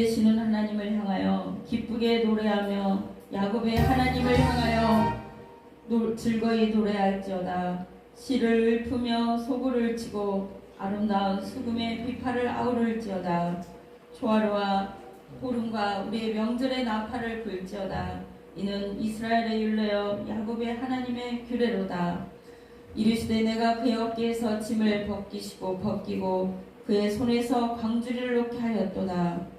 되시는 하나님을 향하여 기쁘게 노래하며 야곱의 하나님을 향하여 즐거이 노래할지어다. 시를 읊으며 소구를 치고 아름다운 수금의 비파를 아우를지어다. 초하루와 보름과 우리의 명절의 나팔을 불지어다. 이는 이스라엘의 율례여 야곱의 하나님의 규례로다. 이르시되 내가 그의 어깨에서 짐을 벗기고 그의 손에서 광주리를 놓게 하였도다.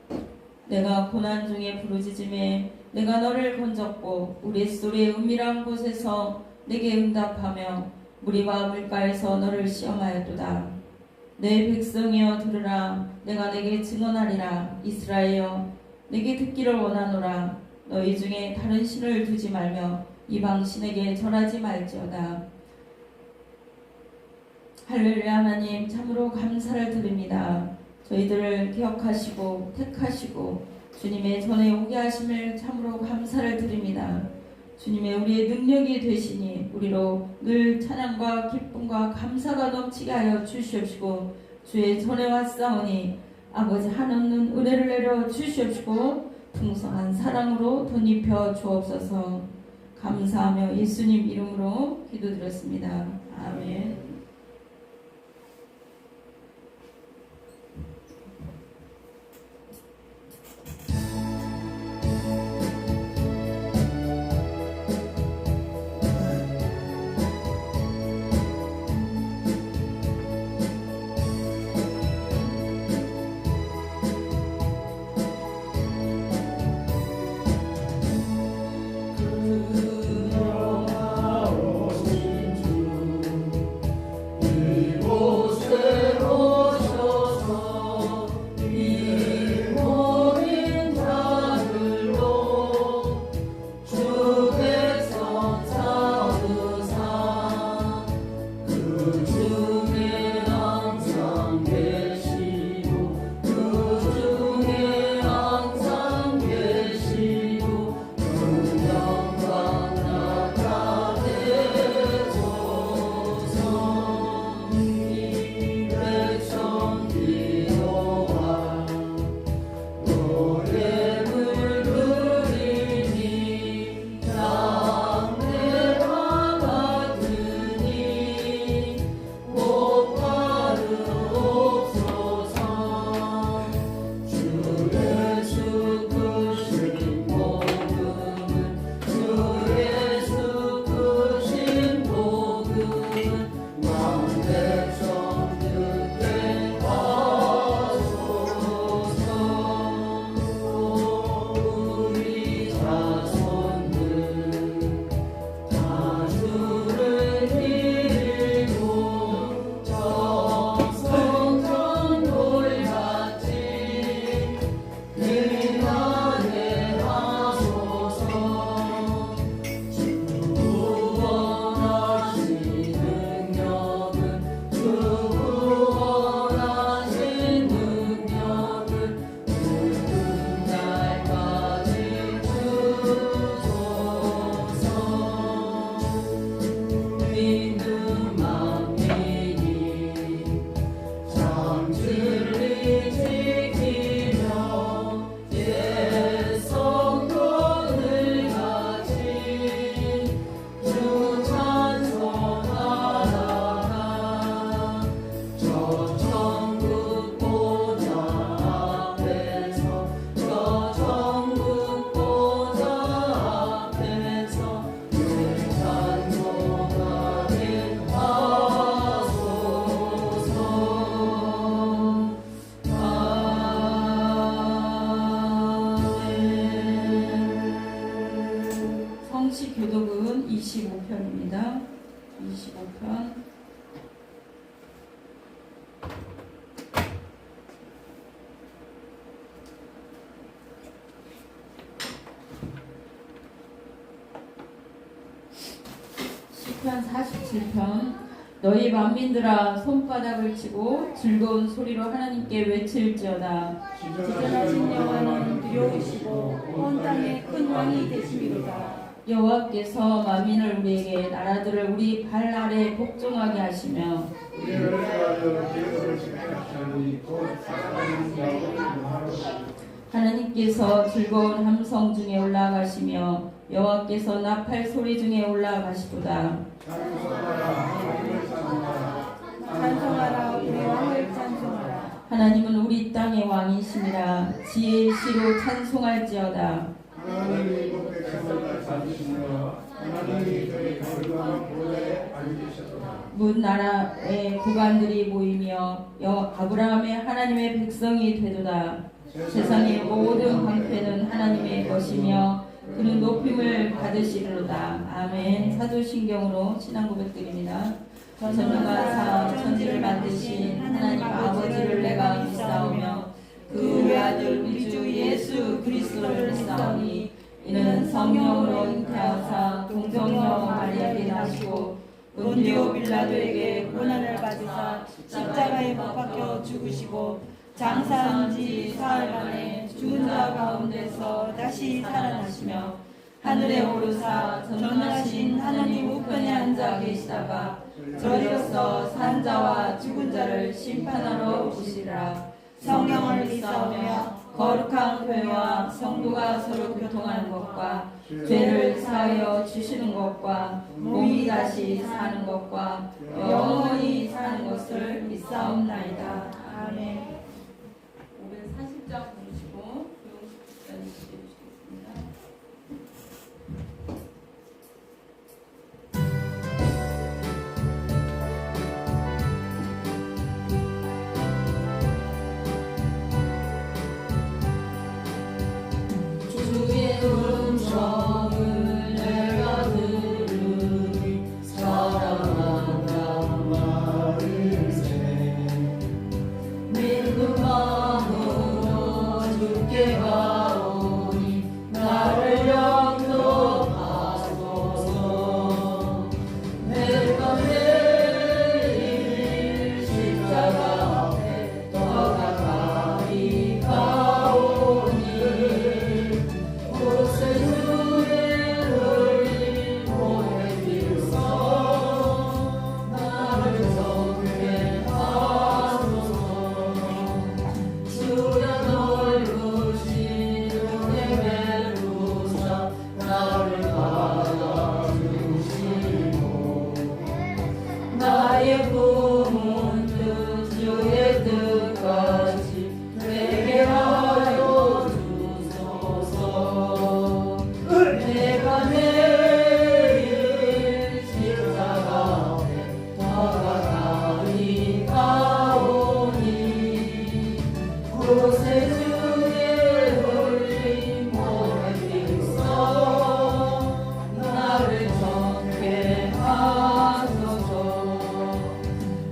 내가 고난 중에 부르짖음에 내가 너를 건졌고 우레소리의 은밀한 곳에서 내게 응답하며 무리와 물가에서 너를 시험하였도다. 내 백성이여 들으라. 내가 내게 증언하리라. 이스라엘여 내게 듣기를 원하노라. 너희 중에 다른 신을 두지 말며 이방 신에게 절하지 말지어다. 할렐루야. 하나님 참으로 감사를 드립니다. 저희들을 기억하시고 택하시고 주님의 전에 오게 하심을 참으로 감사를 드립니다. 주님의 우리의 능력이 되시니 우리로 늘 찬양과 기쁨과 감사가 넘치게 하여 주시옵시고 주의 전에 왔사오니 아버지 한없는 은혜를 내려 주시옵시고 풍성한 사랑으로 덧입혀 주옵소서. 감사하며 예수님 이름으로 기도드렸습니다. 아멘. 교독은 25편입니다. 25편. 시편 47편. 너희 만민들아 손바닥을 치고 즐거운 소리로 하나님께 외칠지어다. 지존하신 여호와는 두려우시고 온 땅의 큰 왕이 되시리로다. 여호와께서 만민을 우리에게 나라들을 우리 발 아래 복종하게 하시며 하나님께서 즐거운 함성 중에 올라가시며 여호와께서 나팔 소리 중에 올라가시도다. 찬송하라 우리 왕을 찬송하라. 하나님은 우리 땅의 왕이시니라. 지혜의 시로 찬송할지어다. 하나님이 그 백성을 다스리시며 하나님이 그의 거룩한 보좌에 앉으셨도다. 문 나라의 구간들이 모이며 아브라함의 하나님의 백성이 되도다. 세상의 모든 방패는 하나님의 것이며 그는 높임을 받으시리로다. 아멘. 사도신경으로 신앙 고백드립니다. 전능하사 천지를 만드신 하나님 아버지를 내가 믿사오며 그 외아들 우리 주 예수 그리스도를 믿사오니 이는 성령으로 잉태하사 동정녀 마리아에게 나시고 본디오 빌라도에게 고난을 받으사 십자가에 못 박혀 죽으시고 장사한 지 사흘 만에 죽은 자 가운데서 다시 살아나시며 하늘에 오르사 전능하신 하나님 우편에 앉아 계시다가 저리로서 산 자와 죽은 자를 심판하러 오시리라. 성령을 믿사오며 거룩한 교회와 성도가 서로 교통하는 것과 죄를 사하여 주시는 것과 몸이 다시 사는 것과 영원히 사는 것을 믿사옵나이다. 아멘. 540장 부르시고 교육자님 해주시겠습니다. 주의 음성을 내가 들으니 사랑한다 말을세. 믿는 마음으로 주께 가오니 나를 영접하소서. 내가 매일 십자가 앞에 더 가까이 가오니 곳에 주의 흘린 몸에 비로소 나를 정케 하소서. 주여 넓으신 은혜 베푸사 나를 받아주시고 나의 품은 뜻 주의 뜻같이 되게 하여 주소서. 내가 매일 십자가 앞에 더 가까이 가오니 곳에 주의 흘린 몸에 비로소 나를 정케 하소서.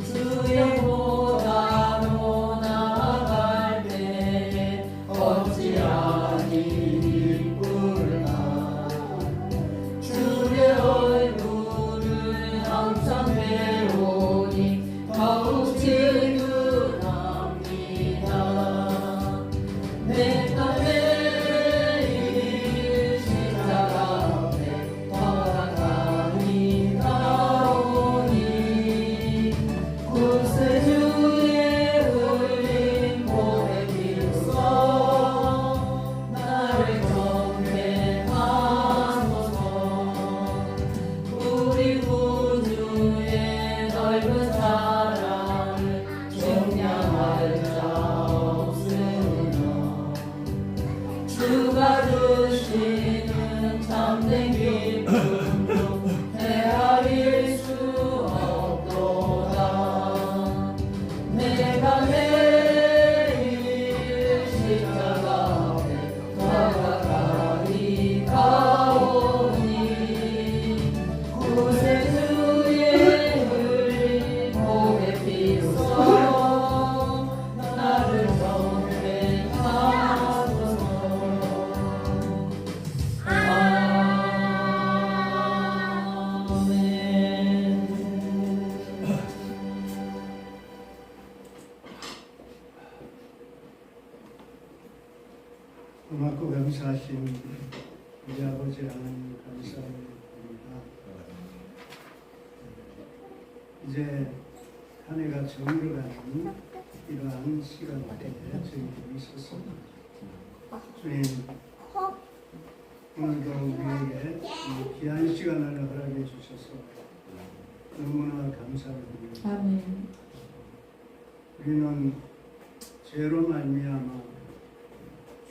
주의 보다로 나아갈 때에 어찌하니 기쁠까. 주의 얼굴을 항상 배우니 더욱 지근합니다. 내가 매일 십자가 앞에 더 가까이 가오니 곳에 주의 흘린 몸에 비로소 나를 정케 하소서. 우리 구주의 넓은 사랑을 정량할 자 없으나 주가 주시는 참된 기쁨도 헤아릴 수 없도다. 내가 매일 십자가 앞에 더 가까이 가오니 곳에 주의 흘린 몸에 비로소 나를 정케 하소서. 아멘. 고맙고 감사하신 우리 아버지 하나님 감사합니다. 이제 한 해가 저물어가는 이러한 시간에 저희들이 있었습니다. 주님, 오늘도 우리에게 이 귀한 시간을 허락해 주셔서 너무나 감사를 드립니다. 아멘. 우리는 죄로 말미암아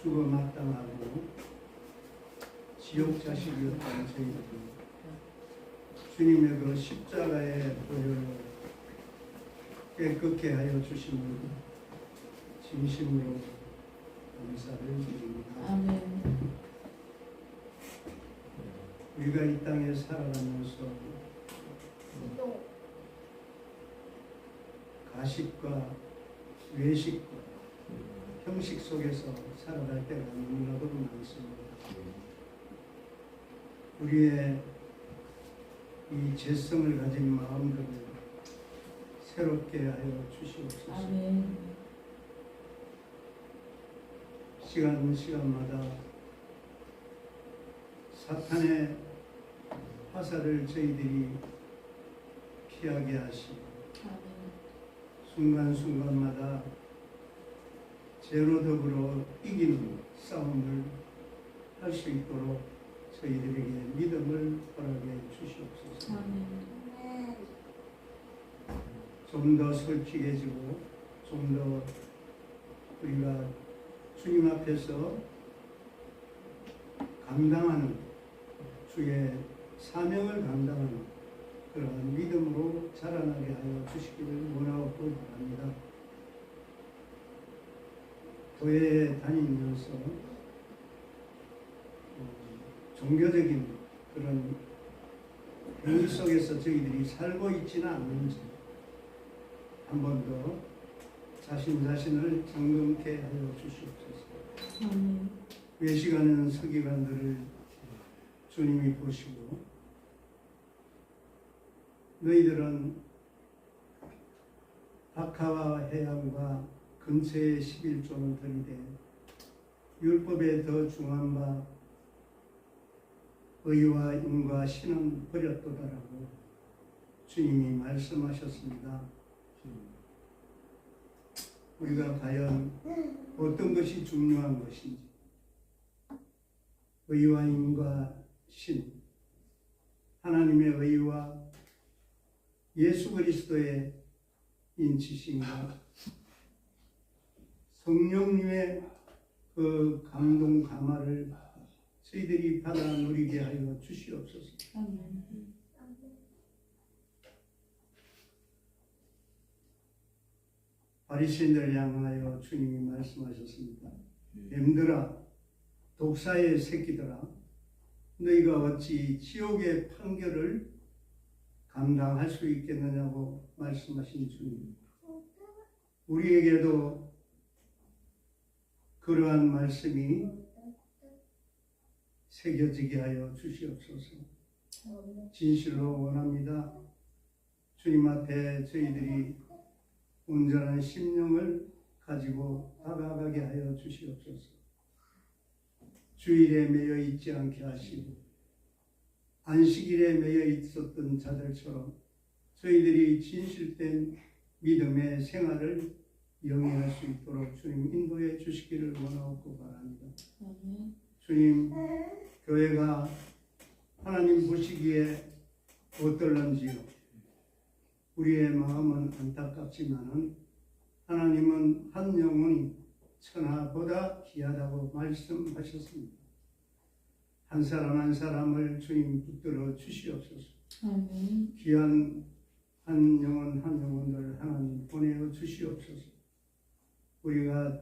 죽어 마땅하고 지옥 자식이었던 저희들이 주님의 그 십자가의 보혈로 깨끗게 하여 주심을 진심으로 감사를 드립니다. 아멘. 우리가 이 땅에 살아가면서 가식과 외식과 형식 속에서 살아갈 때가 너무나도 많습니다. 우리의 이 죄성을 가진 마음들을 새롭게 하여 주시옵소서. 아멘. 시간마다 사탄의 화살을 저희들이 피하게 하시고 순간순간마다 죄로 더불어 이기는 싸움을 할 수 있도록 저희들에게 믿음을 허락해 주시옵소서. 아멘. 좀 더 솔직해지고 좀 더 우리가 주님 앞에서 감당하는 주의 사명을 감당하는 그러한 믿음으로 자라나게 하여 주시기를 원하고 바랍니다. 교회에 다니면서 종교적인 그런 행위 속에서 저희들이 살고 있지는 않는지 한 번 더 자신을 점검케 하여 주시옵소서. 아멘. 외식하는 서기관들을 주님이 보시고 너희들은 박하와 해양과 근처의 11조는 들이되 율법에 더 중한 바 의와 인과 신은 버렸도다라고 주님이 말씀하셨습니다. 우리가 과연 어떤 것이 중요한 것인지, 의와 인과 신, 하나님의 의와 예수 그리스도의 인치심과 성령님의 그 감동 감화를 저희들이 받아 누리게 하여 주시옵소서. 아멘. 바리새인들을 향하여 주님이 말씀하셨습니다. 뱀들아, 독사의 새끼들아, 너희가 어찌 지옥의 판결을 감당할 수 있겠느냐고 말씀하신 주님. 우리에게도 그러한 말씀이 새겨지게 하여 주시옵소서. 진실로 원합니다. 주님 앞에 저희들이 온전한 심령을 가지고 다가가게 하여 주시옵소서. 주일에 매여 있지 않게 하시고 안식일에 매여 있었던 자들처럼 저희들이 진실된 믿음의 생활을 영위할 수 있도록 주님 인도해 주시기를 원하고 바랍니다. 아멘. 주님, 교회가 하나님 보시기에 어떨런지요. 우리의 마음은 안타깝지만은 하나님은 한 영혼이 천하보다 귀하다고 말씀하셨습니다. 한 사람 한 사람을 주님 붙들어 주시옵소서. 아멘. 귀한 한 영혼들 하나님 보내어 주시옵소서. 우리가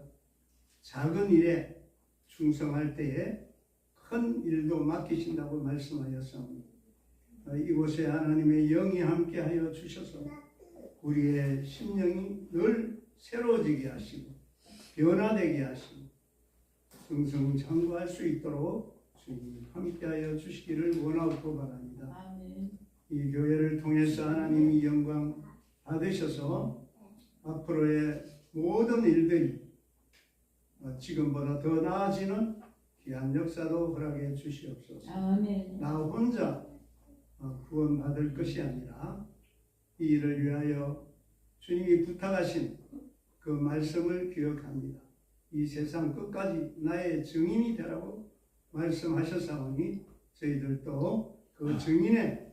작은 일에 충성할 때에 큰 일도 맡기신다고 말씀하였사옵니다. 이곳에 하나님의 영이 함께하여 주셔서 우리의 심령이 늘 새로워지게 하시고 변화되게 하시고 승승장구할 수 있도록 주님 함께하여 주시기를 원하고 바랍니다. 아멘. 이 교회를 통해서 하나님이 영광 받으셔서 앞으로의 모든 일들이 지금보다 더 나아지는 귀한 역사도 허락해 주시옵소서. 아멘. 나 혼자 구원받을 것이 아니라 이 일을 위하여 주님이 부탁하신 그 말씀을 기억합니다. 이 세상 끝까지 나의 증인이 되라고 말씀하셨사오니 저희들도 그 증인에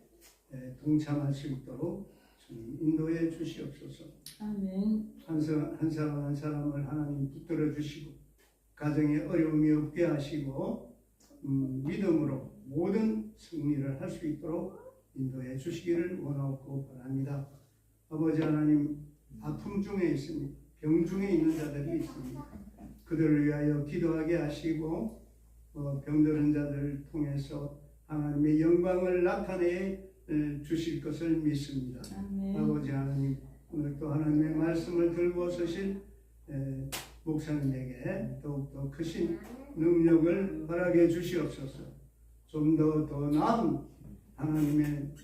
동참할 수 있도록 주님 인도해 주시옵소서. 아멘. 한 사람 한 사람을 하나님 붙들어 주시고 가정에 어려움이 없게 하시고 믿음으로 모든 승리를 할 수 있도록 인도해 주시기를 원하고 바랍니다. 아버지 하나님, 아픔 중에 있습니다. 병 중에 있는 자들이 있습니다. 그들을 위하여 기도하게 하시고 병들은 자들을 통해서 하나님의 영광을 나타내 주실 것을 믿습니다. 아멘. 아버지 하나님, 오늘 또 하나님의 말씀을 들고 서실 목사님에게 더욱더 크신 능력을 허락해 주시옵소서. 좀 더 나은 하나님의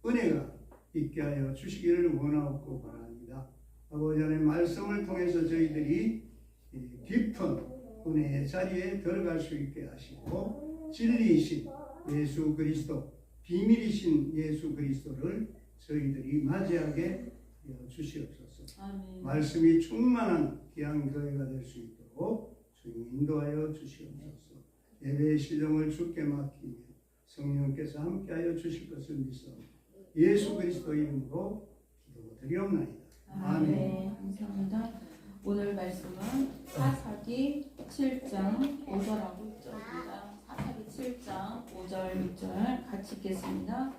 은혜가 있게 하여 주시기를 원하고 바랍니다. 아버지 하나님의 말씀을 통해서 저희들이 깊은 은혜의 자리에 들어갈 수 있게 하시고 진리이신 예수 그리스도, 비밀이신 예수 그리스도를 저희들이 맞이하게 주시옵소서. 아멘. 말씀이 충만한 귀한 교회가 될 수 있도록 주님 인도하여 주시옵소서. 예배의 시정을 주께 맡기며 성령께서 함께하여 주실 것을 믿습니다. 예수 그리스도 이름으로 기도드리옵나이다. 아멘. 감사합니다. 오늘 말씀은 사사기 7장 5절하고 6절입니다. 사사기 7장 5절 6절 같이 읽겠습니다.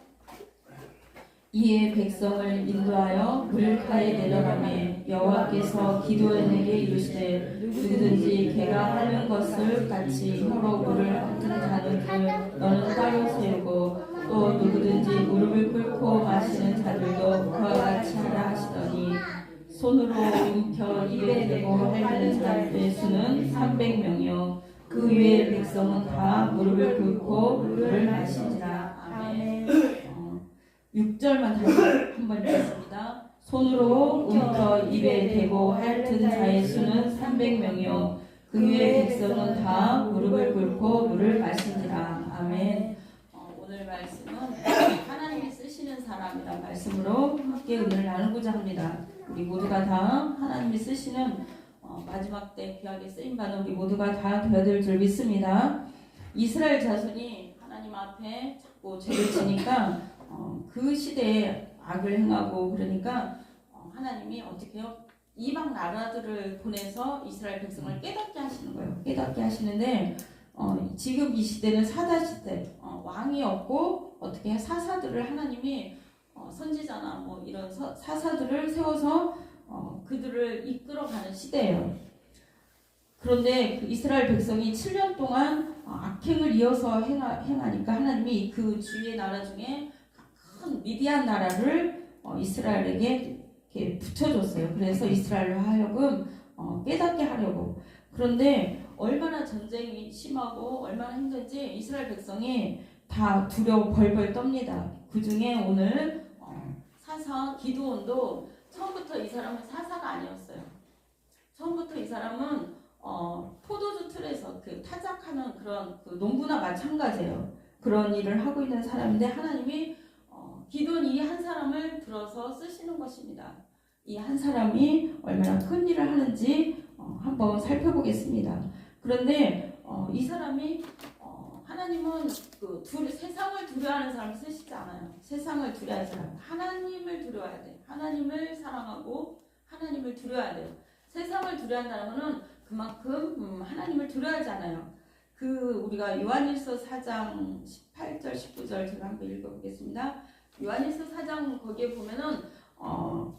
이에 백성을 인도하여 물가에 내려가매 여호와께서 기드온에게 이르시되 누구든지 걔가 하는 것을 같이 혀로 물을 핥은 자는 너는 따로 세우고 또 누구든지 무릎을 꿇고 마시는 자들도 그와 같이 하라 하시더니 손으로 움켜 입에 대고 핥는 자들의 수는 300명이요 그 위에 백성은 다 무릎을 꿇고 물을 마시니라. 아멘. 6절만 다시 한번 읽겠습니다. 손으로 움켜 입에 대고 핥은 자의 수는 300명이요 그 위에 백성은 다 무릎을 꿇고 물을 마시니라. 아멘. 오늘 말씀은 하나님이 쓰시는 사람이란 말씀으로 함께 은혜를 나누고자 합니다. 우리 모두가 다 하나님이 쓰시는 마지막 때 귀하게 쓰임받는 우리 모두가 다 되어야 될 줄 믿습니다. 이스라엘 자손이 하나님 앞에 자꾸 죄를 지니까 그 시대에 악을 행하고 그러니까 하나님이 어떻게 해요? 이방 나라들을 보내서 이스라엘 백성을 깨닫게 하시는 거예요. 깨닫게 하시는데 지금 이 시대는 사다 시대, 왕이 없고 어떻게 사사들을 하나님이 선지자나 뭐 이런 사사들을 세워서 그들을 이끌어가는 시대예요. 그런데 그 이스라엘 백성이 7년 동안 악행을 이어서 행하니까 하나님이 그 주위의 나라 중에 큰 미디안 나라를 이스라엘에게 이렇게 붙여줬어요. 그래서 이스라엘로 하여금 깨닫게 하려고. 그런데 얼마나 전쟁이 심하고 얼마나 힘든지 이스라엘 백성이 다 두려워 벌벌 떱니다. 그 중에 오늘 사사 기드온도 처음부터 이 사람은 사사가 아니었어요. 처음부터 이 사람은 포도주 틀에서 그 타작하는 그런 그 농부나 마찬가지예요. 그런 일을 하고 있는 사람인데 하나님이 기드온 이 한 사람을 들어서 쓰시는 것입니다. 이 한 사람이 얼마나 큰 일을 하는지 한번 살펴보겠습니다. 그런데 이 사람이 하나님은 그 세상을 두려워하는 사람을 쓰시지 않아요. 세상을 두려워하는 사람, 하나님을 두려워해야 돼. 하나님을 사랑하고 하나님을 두려워해야 돼요. 세상을 두려워한다는 것은 그만큼 하나님을 두려워하지 않아요. 우리가 요한일서 4장 18절 19절 제가 한번 읽어보겠습니다. 요한일서 4장 거기에 보면은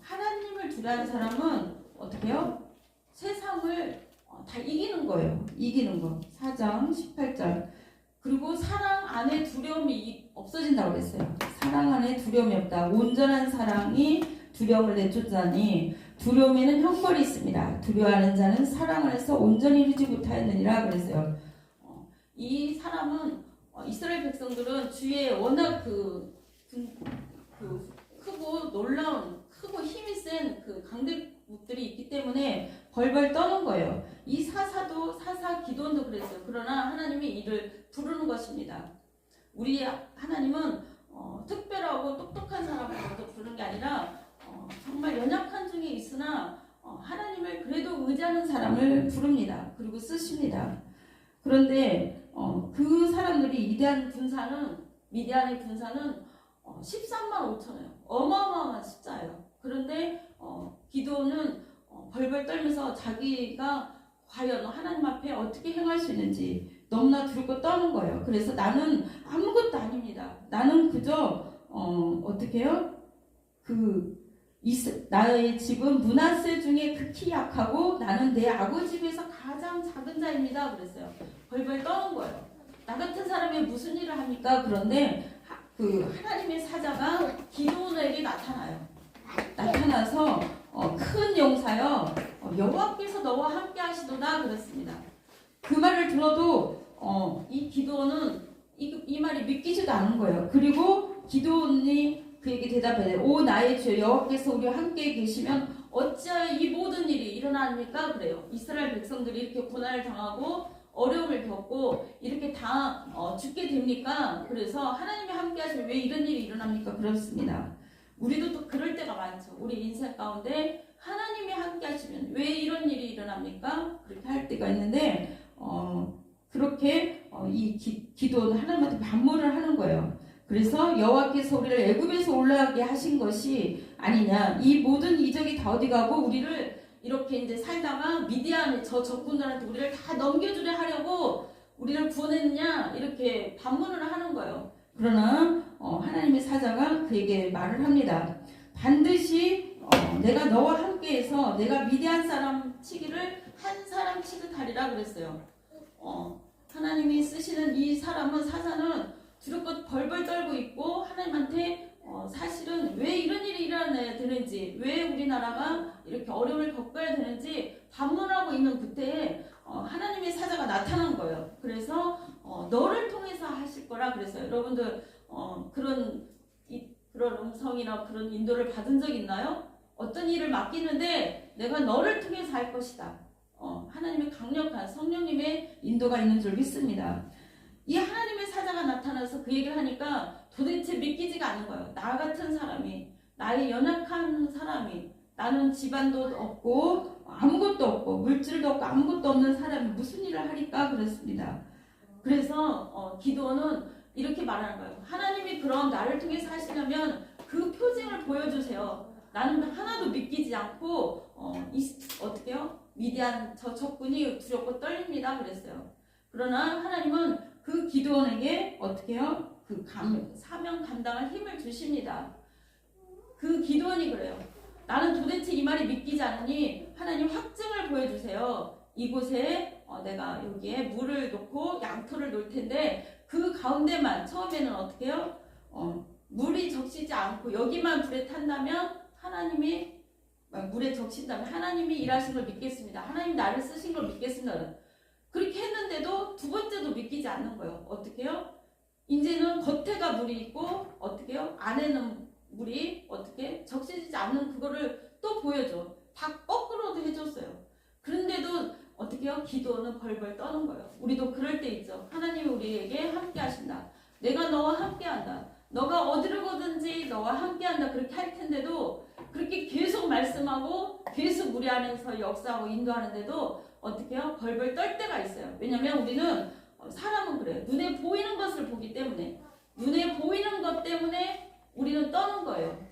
하나님을 두려워하는 사람은 어떻게 해요? 세상을 다 이기는 거예요. 이기는 거. 4장 18절. 그리고 사랑 안에 두려움이 없어진다고 그랬어요. 사랑 안에 두려움이 없다. 온전한 사랑이 두려움을 내쫓자니 두려움에는 형벌이 있습니다. 두려워하는 자는 사랑 안에서 온전히 이루지 못하였느니라 그랬어요. 이 사람은 이스라엘 백성들은 주위에 워낙 크고 놀라운 크고 힘이 센 그 강대국들이 있기 때문에 벌벌 떠는 거예요. 이 사사 기드온도 그랬어요. 그러나 하나님이 이를 부르는 것입니다. 우리 하나님은 특별하고 똑똑한 사람을 먼저 부르는 게 아니라 정말 연약한 중에 있으나 하나님을 그래도 의지하는 사람을 부릅니다. 그리고 쓰십니다. 그런데 그 사람들이 미디안의 군사는 13만 5천이에요. 어마어마한 숫자예요. 그런데 기드온은 벌벌 떨면서 자기가 과연 하나님 앞에 어떻게 행할 수 있는지 너무나 두렵고 떠는 거예요. 그래서 나는 아무것도 아닙니다. 나는 그저 어떻게 해요? 나의 집은 므낫세 중에 극히 약하고 나는 내 아버지 집에서 가장 작은 자입니다. 그랬어요. 벌벌 떠는 거예요. 나 같은 사람이 무슨 일을 합니까? 그런데 하나님의 사자가 기드온에게 나타나서 큰 용사여 여호와께서 너와 함께 하시도다 그랬습니다. 그 말을 들어도 이 기드온은 이 말이 믿기지도 않은 거예요. 그리고 기드온이 그에게 대답해 오 나의 주여 여호와께서 우리와 함께 계시면 어찌하여 이 모든 일이 일어납니까? 그래요. 이스라엘 백성들이 이렇게 고난을 당하고 어려움을 겪고 이렇게 다 죽게 됩니까? 그래서 하나님이 함께 하시면 왜 이런 일이 일어납니까? 그렇습니다. 우리도 또 그럴 때가 많죠. 우리 인생 가운데 하나님이 함께 하시면 왜 이런 일이 일어납니까? 그렇게 할 때가 있는데 그렇게 이 기도는 하나님한테 반문을 하는 거예요. 그래서 여호와께서 우리를 애굽에서 올라가게 하신 것이 아니냐. 이 모든 이적이 다 어디 가고 우리를 이렇게 이제 살다가 미디안의 저 적군들한테 우리를 다 넘겨주려 하려고 우리를 구원했느냐 이렇게 반문을 하는 거예요. 그러나 하나님의 사자가 그에게 말을 합니다. 반드시 내가 너와 함께해서 내가 미디안 사람 치기를 한 사람 치듯 하리라 그랬어요. 하나님이 쓰시는 이 사자는 두렵고 벌벌 떨고 있고 하나님한테 사실은 왜 이런 일이 일어나야 되는지 왜 우리나라가 이렇게 어려움을 겪어야 되는지 반문하고 있는 그때에 하나님의 사자가 나타난 거예요. 그래서 너를 통해서 하실 거라 그랬어요. 여러분들 그런 음성이나 그런 인도를 받은 적 있나요? 어떤 일을 맡기는데 내가 너를 통해서 할 것이다. 하나님의 강력한 성령님의 인도가 있는 줄 믿습니다. 이 하나님의 사자가 나타나서 그 얘기를 하니까 도대체 믿기지가 않은 거예요. 나 같은 사람이, 나의 연약한 사람이, 나는 집안도 없고 아무것도 없고 물질도 없고 아무것도 없는 사람이 무슨 일을 하리까 그랬습니다. 그래서 기드온은 이렇게 말하는 거예요. 하나님이 그럼 나를 통해서 하시려면 그 표징을 보여주세요. 나는 하나도 믿기지 않고 어떻게요? 미디안 저 적군이 두렵고 떨립니다. 그랬어요. 그러나 하나님은 그 기드온에게 어떻게 해요? 사명 감당할 힘을 주십니다. 그 기드온이 그래요. 나는 도대체 이 말이 믿기지 않으니 하나님 확증을 보여주세요. 이곳에 내가 여기에 물을 놓고 양털을 놓을 텐데 그 가운데만 처음에는 어떻게 해요? 물이 적시지 않고 여기만 불에 탄다면 하나님이 물에 적신다면 하나님이 일하신 걸 믿겠습니다. 하나님 나를 쓰신 걸 믿겠습니다. 그렇게 했는데도 두 번째도 믿기지 않는 거예요. 어떻게 해요? 이제는 겉에가 물이 있고 어떻게 해요? 안에는 물이 어떻게 적시지 않는 그거를 또 보여줘. 다 거꾸로도 해줬어요. 그런데도 어떻게 해요? 기도는 벌벌 떠는 거예요. 우리도 그럴 때 있죠. 하나님이 우리에게 함께 하신다. 내가 너와 함께 한다. 너가 어디를 가든지 너와 함께 한다. 그렇게 할 텐데도 그렇게 계속 말씀하고 계속 우리 안에서 역사하고 인도하는데도 어떻게 해요? 벌벌 떨 때가 있어요. 왜냐면 우리는 사람은 그래요. 눈에 보이는 것을 보기 때문에 눈에 보이는 것 때문에 우리는 떠는 거예요.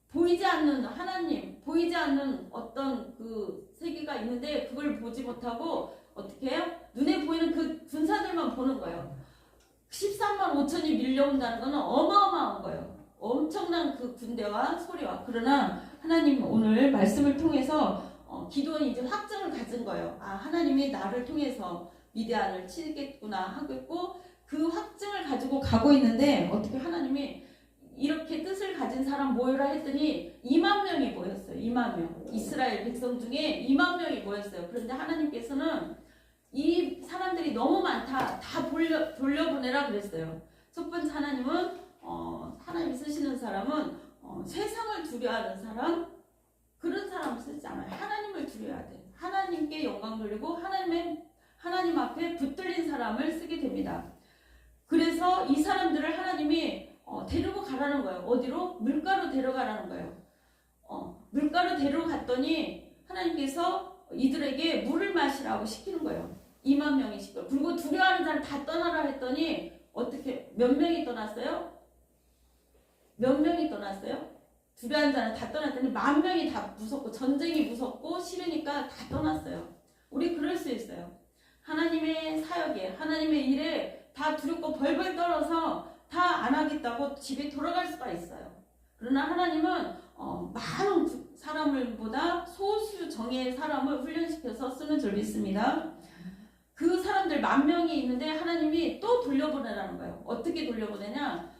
보이지 않는 하나님, 보이지 않는 어떤 그 세계가 있는데 그걸 보지 못하고 어떻게 해요? 눈에 보이는 그 군사들만 보는 거예요. 13만 5천이 밀려온다는 것은 어마어마한 거예요. 엄청난 그 군대와 소리와. 그러나 하나님 오늘 말씀을 통해서 기도는 이제 확증을 가진 거예요. 아, 하나님이 나를 통해서 미디안을 치겠구나 하겠고 그 확증을 가지고 가고 있는데 어떻게 하나님이 이렇게 뜻을 가진 사람 모여라 했더니 2만 명이 모였어요. 2만 명. 이스라엘 백성 중에 2만 명이 모였어요. 그런데 하나님께서는 이 사람들이 너무 많다. 다 돌려보내라 그랬어요. 첫 번째 하나님은 하나님 쓰시는 사람은 세상을 두려워하는 사람 그런 사람을 쓰지 않아요. 하나님을 두려워야 돼. 하나님께 영광 돌리고 하나님 앞에 붙들린 사람을 쓰게 됩니다. 그래서 이 사람들을 하나님이 데리고 가라는 거예요. 어디로? 물가로 데려가라는 거예요. 물가로 데려갔더니 하나님께서 이들에게 물을 마시라고 시키는 거예요. 2만 명이 시켜. 그리고 두려워하는 자를 다 떠나라 했더니 어떻게 몇 명이 떠났어요? 몇 명이 떠났어요? 두려워하는 자는 다 떠났더니 10,000명이 다 무섭고 전쟁이 무섭고 싫으니까 다 떠났어요. 우리 그럴 수 있어요. 하나님의 사역에 하나님의 일에 다 두렵고 벌벌 떨어서 다 안 하겠다고 집에 돌아갈 수가 있어요. 그러나 하나님은 많은 사람을보다 소수 정예의 사람을 훈련시켜서 쓰는 줄 믿습니다. 그 사람들 10,000명이 있는데 하나님이 또 돌려보내라는 거예요. 어떻게 돌려보내냐?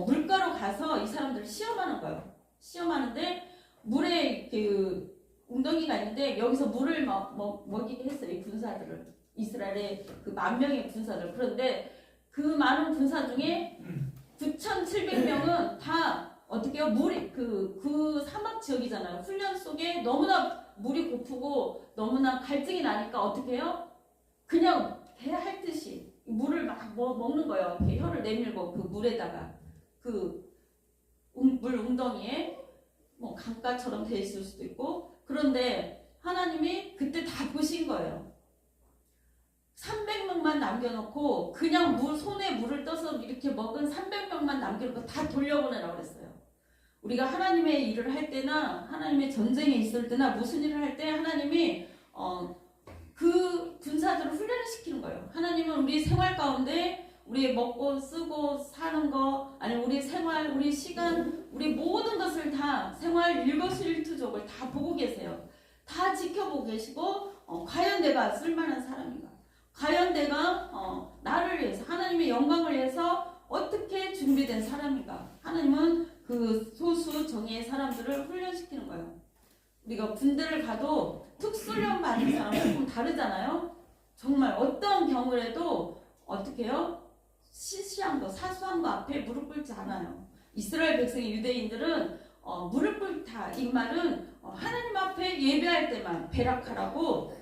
물가로 가서 이 사람들을 시험하는 거예요. 시험하는데 물에 그 웅덩이가 있는데 여기서 물을 먹이게 했어요. 이 군사들을. 이스라엘의 그 10,000명의 군사들. 그런데 그 많은 군사 중에 9,700명은 다 어떻게 해요? 물이 그 사막 지역이잖아요. 훈련 속에 너무나 물이 고프고 너무나 갈증이 나니까 어떻게 해요? 그냥 배 핥듯이 물을 막 먹는 거예요. 이렇게 혀를 내밀고 그 물에다가 물 웅덩이에 강가처럼 돼 있을 수도 있고. 그런데 하나님이 그때 다 보신 거예요. 300명만 남겨놓고 그냥 손에 물을 떠서 이렇게 먹은 300명만 남겨놓고 다 돌려보내라고 그랬어요. 우리가 하나님의 일을 할 때나 하나님의 전쟁에 있을 때나 무슨 일을 할 때 하나님이 그 군사들을 훈련을 시키는 거예요. 하나님은 우리 생활 가운데 우리 먹고 쓰고 사는 거, 아니면 우리 생활, 우리 시간, 우리 모든 것을 다 생활 일거수일투족을 다 보고 계세요. 다 지켜보고 계시고 과연 내가 쓸만한 사람인가? 과연 내가 나를 위해서 하나님의 영광을 위해서 어떻게 준비된 사람인가? 하나님은 그 소수 정예의 사람들을 훈련시키는 거예요. 우리가 군대를 가도 특수훈련 받은 사람은 조금 다르잖아요. 정말 어떤 경우에도 어떻게 해요? 시시한 거, 사소한 거 앞에 무릎 꿇지 않아요. 이스라엘 백성의 유대인들은 무릎 꿇다, 이 말은 하나님 앞에 예배할 때만 배락하라고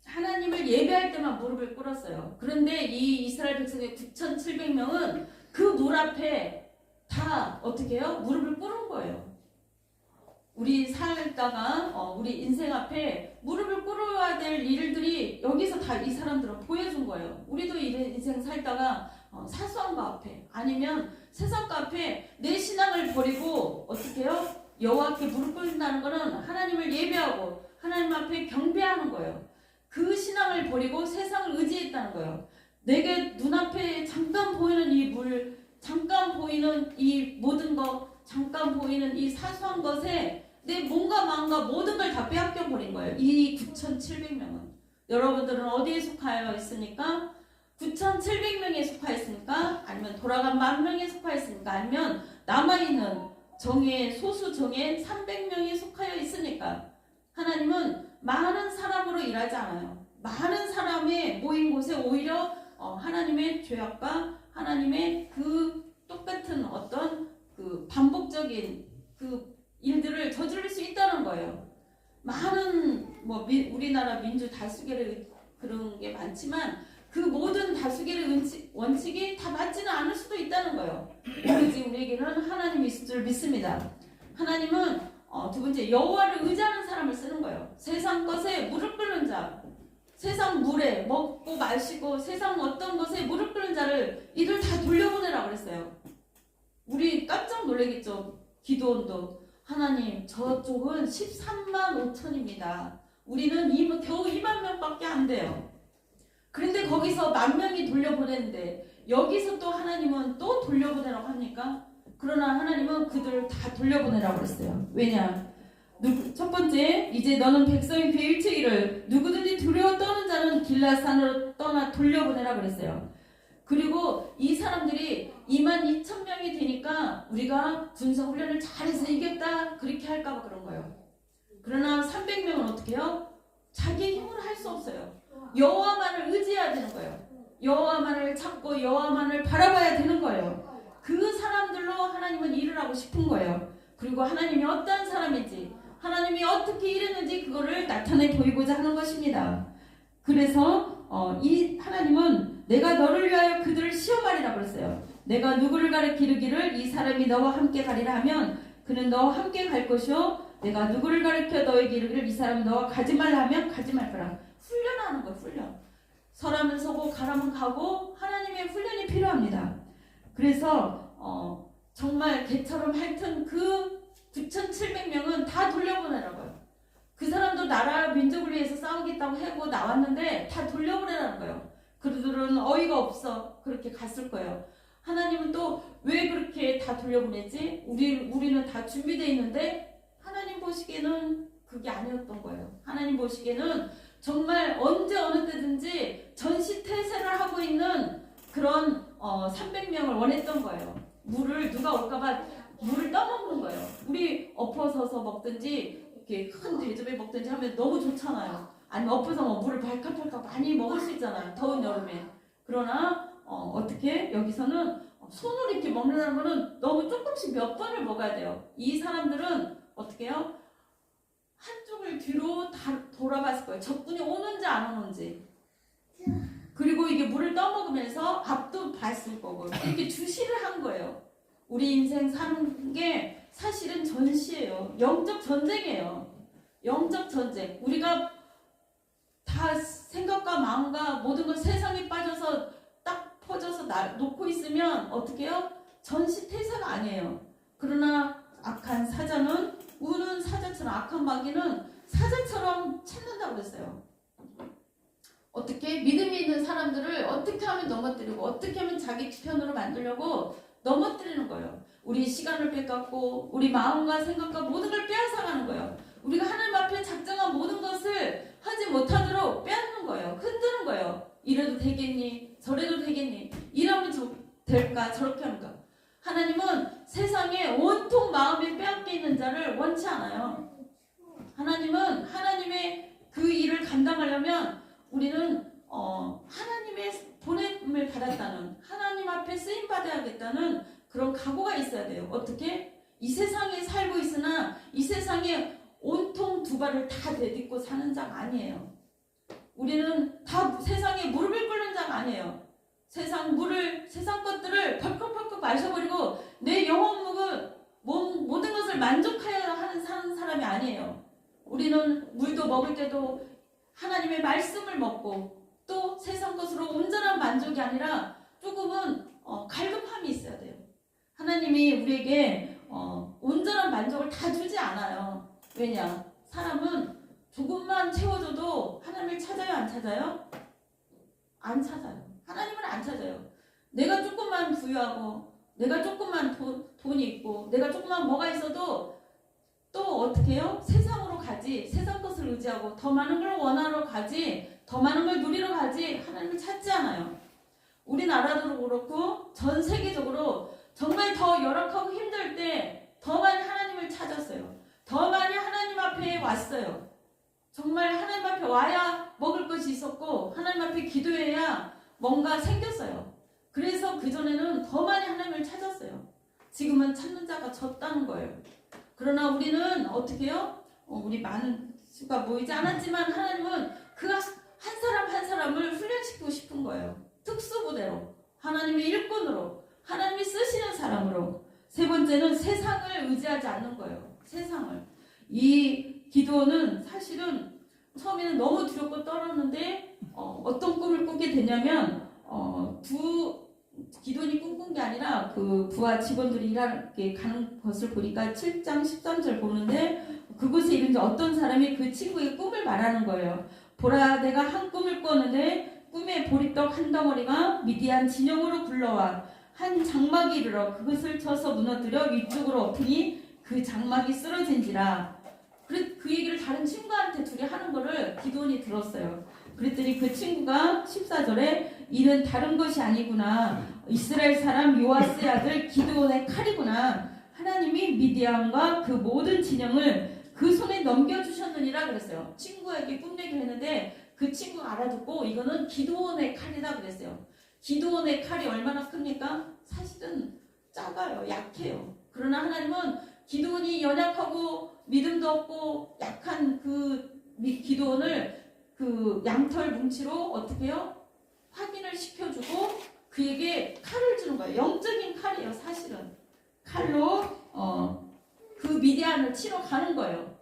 하나님을 예배할 때만 무릎을 꿇었어요. 그런데 이 이스라엘 백성의 9,700명은 그 물 앞에 다 어떻게 해요? 무릎을 꿇은 거예요. 우리 살다가 우리 인생 앞에 무릎을 꿇어야 될 일들이 여기서 다 이 사람들은 보여준 거예요. 우리도 인생 살다가 사소한 거 앞에 아니면 세상 거 앞에 내 신앙을 버리고 어떻게 해요? 여호와께 무릎 꿇는다는 것은 하나님을 예배하고 하나님 앞에 경배하는 거예요. 그 신앙을 버리고 세상을 의지했다는 거예요. 내게 눈앞에 잠깐 보이는 이 물, 잠깐 보이는 이 모든 것, 잠깐 보이는 이 사소한 것에 내 몸과 마음과 모든 걸 다 빼앗겨 버린 거예요. 이 9,700명은. 여러분들은 어디에 속하여 있습니까? 9,700명에 속하였습니까? 아니면 돌아간 10,000명에 속하였습니까? 아니면 남아있는 정예, 소수 정예 300명에 속하여 있으니까? 하나님은 많은 사람으로 일하지 않아요. 많은 사람이 모인 곳에 오히려 하나님의 죄악과 하나님의 그 똑같은 어떤 그 반복적인 그 일들을 저지를 수 있다는 거예요. 많은 우리나라 민주 다수결의 그런 게 많지만 그 모든 다수결의 원칙이 다 맞지는 않을 수도 있다는 거예요. 오로지 우리에게는 하나님이 있을 줄 믿습니다. 하나님은 두 번째 여호와를 의지하는 사람을 쓰는 거예요. 세상 것에 무릎 꿇는 자, 세상 물에 먹고 마시고 세상 어떤 것에 무릎 꿇는 자를 이들 다 돌려보내라고 그랬어요. 우리 깜짝 놀라겠죠. 기도원도 하나님 저쪽은 13만 5천입니다. 우리는 겨우 2만 명밖에 안 돼요. 그런데 거기서 10,000명이 돌려보냈는데 여기서 또 하나님은 또 돌려보내라고 합니까? 그러나 하나님은 그들을 다 돌려보내라고 그랬어요. 왜냐? 첫 번째, 이제 너는 백성이 그의 일체기를 누구든지 두려워 떠는 자는 길라산으로 떠나 돌려보내라 그랬어요. 그리고 이 사람들이 22,000명이 되니까 우리가 군사훈련을 잘해서 이겼다 그렇게 할까봐 그런 거예요. 그러나 300명은 어떻게 해요? 자기 힘으로 할 수 없어요. 여호와만을 의지해야 되는 거예요. 여호와만을 찾고 여호와만을 바라봐야 되는 거예요. 그 사람들로 하나님은 일을 하고 싶은 거예요. 그리고 하나님이 어떠한 사람인지 하나님이 어떻게 일했는지 그거를 나타내 보이고자 하는 것입니다. 그래서 이 하나님은 내가 너를 위하여 그들을 시험하리라 그랬어요. 내가 누구를 가리키르기를 이 사람이 너와 함께 가리라 하면 그는 너와 함께 갈 것이요 내가 누구를 가르쳐 너에게 이르기를 이 사람 너와 가지 말라 하면 가지 말 거라. 훈련하는 거예요. 훈련. 서라면 서고 가라면 가고 하나님의 훈련이 필요합니다. 그래서 정말 개처럼 하여튼 그 9,700명은 다 돌려보내라고요. 그 사람도 나라 민족을 위해서 싸우겠다고 하고 나왔는데 다 돌려보내라는 거예요. 그들은 어이가 없어 그렇게 갔을 거예요. 하나님은 또 왜 그렇게 다 돌려보내지? 우리는 다 준비되어 있는데 하나님 보시기에는 그게 아니었던 거예요. 하나님 보시기에는 정말 언제 어느 때든지 전시태세를 하고 있는 그런 300명을 원했던 거예요. 물을 누가 올까봐 물을 떠먹는 거예요. 우리 엎어서서 먹든지 이렇게 큰 대접에 먹든지 하면 너무 좋잖아요. 아니면 엎어서 물을 발칵발칵 많이 먹을 수 있잖아요. 더운 여름에. 그러나 어떻게 여기서는 손으로 이렇게 먹는다는 거는 너무 조금씩 몇 번을 먹어야 돼요. 이 사람들은 어떻게 해요? 한쪽을 뒤로 돌아봤을 거예요. 적군이 오는지 안 오는지. 그리고 이게 물을 떠먹으면서 앞도 봤을 거고 이렇게 주시를 한 거예요. 우리 인생 사는 게 사실은 전시예요. 영적 전쟁이에요. 영적 전쟁. 우리가 다 생각과 마음과 모든 걸 세상에 빠져서 딱 퍼져서 놓고 있으면 어떻게 해요? 전시태세가 아니에요. 그러나 악한 사자는 우는 사자처럼 악한 마귀는 사자처럼 찾는다고 그랬어요. 어떻게? 믿음이 있는 사람들을 어떻게 하면 넘어뜨리고 어떻게 하면 자기 편으로 만들려고 넘어뜨리는 거예요. 우리 시간을 뺏갖고 우리 마음과 생각과 모든 걸 빼앗아가는 거예요. 우리가 하나님 앞에 작정한 모든 것을 하지 못하도록 빼앗는 거예요. 흔드는 거예요. 이래도 되겠니? 저래도 되겠니? 이러면 될까? 저렇게 하는가? 하나님은 세상에 온통 마음에 빼앗겨 있는 자를 원치 않아요. 하나님은 하나님의 그 일을 감당하려면 우리는 하나님의 보냄을 받았다는 하나님 앞에 쓰임 받아야겠다는 그런 각오가 있어야 돼요. 어떻게? 이 세상에 살고 있으나 이 세상에 온통 두 발을 다 내딛고 사는 자가 아니에요. 우리는 다 세상에 무릎을 꿇는 자가 아니에요. 세상 것들을 펄컥펄컥 마셔버리고 내 영혼 모든 것을 만족하여 사는 사람이 아니에요. 우리는 물도 먹을 때도 하나님의 말씀을 먹고 또 세상 것으로 온전한 만족이 아니라 조금은 갈급함이 있어야 돼요. 하나님이 우리에게 온전한 만족을 다 주지 않아요. 왜냐? 사람은 조금만 채워줘도 하나님을 찾아요? 안 찾아요? 안 찾아요. 하나님은 안 찾아요. 내가 조금만 부유하고 내가 조금만 돈이 있고 내가 조금만 뭐가 있어도 또 어떻게 해요? 세상으로 가지. 세상 것을 의지하고 더 많은 걸 원하러 가지. 더 많은 걸 누리러 가지. 하나님을 찾지 않아요. 우리나라도 그렇고 전 세계적으로 정말 더 열악하고 힘들 때 더 많이 하나님을 찾았어요. 더 많이 하나님 앞에 왔어요. 정말 하나님 앞에 와야 먹을 것이 있었고 하나님 앞에 기도해야 뭔가 생겼어요. 그래서 그전에는 더 많이 하나님을 찾았어요. 지금은 찾는 자가 적다는 거예요. 그러나 우리는 어떻게 해요? 우리 많은 수가 모이지 않았지만 하나님은 그 한 사람 한 사람을 훈련시키고 싶은 거예요. 특수부대로, 하나님의 일꾼으로, 하나님이 쓰시는 사람으로. 세 번째는 세상을 의지하지 않는 거예요. 세상을. 이 기도는 사실은 처음에는 너무 두렵고 떨었는데 어떤 꿈을 꾸게 되냐면 기도원이 꿈꾼 게 아니라 그 부하 직원들이 일하게 가는 것을 보니까 7장 13절 보는데 그곳에 이른지 어떤 사람이 그 친구의 꿈을 말하는 거예요. 보라, 내가 한 꿈을 꿨는데 꿈에 보리떡 한 덩어리가 미디안 진영으로 굴러와 한 장막이 이르러 그것을 쳐서 무너뜨려 위쪽으로 엎으니 그 장막이 쓰러진지라. 그 얘기를 다른 친구한테 둘이 하는 거를 기도원이 들었어요. 그랬더니 그 친구가 14절에 이는 다른 것이 아니구나. 이스라엘 사람 요아스의 아들 기드온의 칼이구나. 하나님이 미디안과 그 모든 진영을 그 손에 넘겨주셨느니라 그랬어요. 친구에게 꿈내기를 했는데 그 친구가 알아듣고 이거는 기드온의 칼이다 그랬어요. 기드온의 칼이 얼마나 큽니까? 사실은 작아요. 약해요. 그러나 하나님은 기드온이 연약하고 믿음도 없고 약한 그 기드온을 그 양털 뭉치로 어떻게 해요? 확인을 시켜주고 그에게 칼을 주는 거예요. 영적인 칼이에요. 사실은 칼로 그 미디안을 치러 가는 거예요.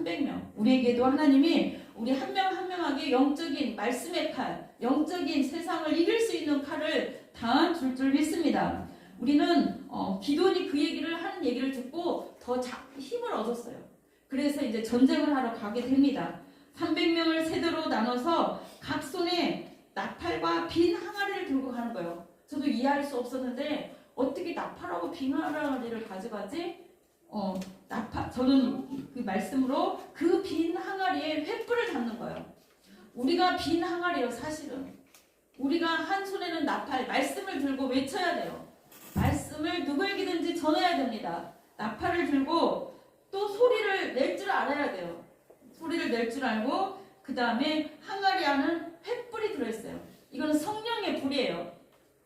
300명. 우리에게도 하나님이 우리 한 명 한 명에게 영적인 말씀의 칼, 영적인 세상을 이길 수 있는 칼을 다 줄 줄 믿습니다. 우리는 기도원이 그 얘기를 하는 얘기를 듣고 더 힘을 얻었어요. 그래서 이제 전쟁을 하러 가게 됩니다. 300명을 세대로 나눠서 각 손에 나팔과 빈 항아리를 들고 가는 거예요. 저도 이해할 수 없었는데 어떻게 나팔하고 빈 항아리를 가져가지? 저는 그 말씀으로 그 빈 항아리에 횃불을 담는 거예요. 우리가 빈 항아리예요, 사실은. 우리가 한 손에는 나팔, 말씀을 들고 외쳐야 돼요. 말씀을 누구에게든지 전해야 됩니다. 나팔을 들고 또 소리를 낼 줄 알아야 돼요. 소리를 낼 줄 알고 그 다음에 항아리 안은 횃불이 들어있어요. 이거는 성령의 불이에요.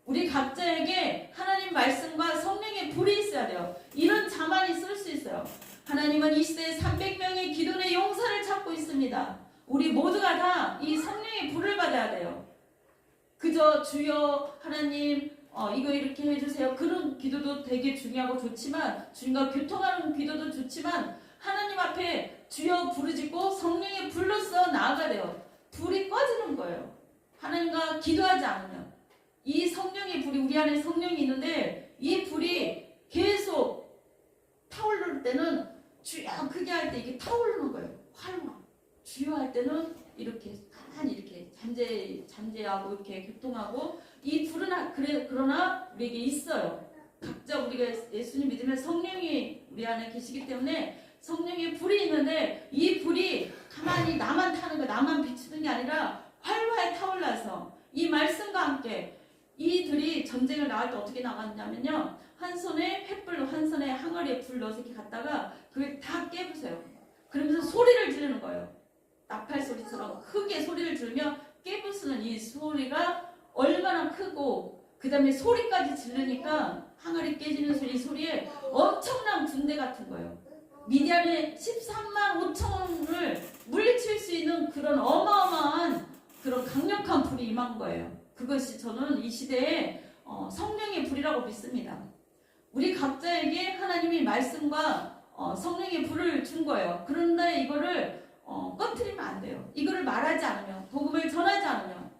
우리 각자에게 하나님 말씀과 성령의 불이 있어야 돼요. 이런 자만이 쓸 수 있어요. 하나님은 이 시대에 300명의 기도의 용사를 찾고 있습니다. 우리 모두가 다 이 성령의 불을 받아야 돼요. 그저 주여 하나님 이거 이렇게 해주세요. 그런 기도도 되게 중요하고 좋지만, 주님과 교통하는 기도도 좋지만, 하나님 앞에 주여 부르짖고 성령의 불로써 나아가야 돼요. 불이 꺼지는 거예요. 하나님과 기도하지 않으면. 이 성령의 불이, 우리 안에 성령이 있는데 이 불이 계속 타오를 때는 주여 크게 할 때 이게 타오르는 거예요. 활로. 주여 할 때는 이렇게 가만히 이렇게 잠재하고 이렇게 교통하고, 이 불은 그러나 우리에게 있어요. 각자 우리가 예수님 믿으면 성령이 우리 안에 계시기 때문에 성령의 불이 있는데, 이 불이 가만히 나만 타는 거, 나만 비추는 게 아니라 활활 타올라서 이 말씀과 함께 이들이 전쟁을 나갈 때 어떻게 나갔냐면요, 한 손에 횃불로, 한 손에 항아리에 불 넣어서 이렇게 갔다가 그걸 다 깨부세요. 그러면서 소리를 지르는 거예요. 나팔 소리처럼 크게 소리를 지르며 깨부수는 이 소리가 얼마나 크고, 그 다음에 소리까지 지르니까 항아리 깨지는 소리, 소리에 엄청난 군대 같은 거예요. 미디안의 13만 5천을 물리칠 수 있는 그런 어마어마한 그런 강력한 불이 임한 거예요. 그것이 저는 이 시대에 성령의 불이라고 믿습니다. 우리 각자에게 하나님이 말씀과 성령의 불을 준 거예요. 그런데 이거를 꺼트리면 안 돼요. 이거를 말하지 않으면, 복음을 전하지 않으면,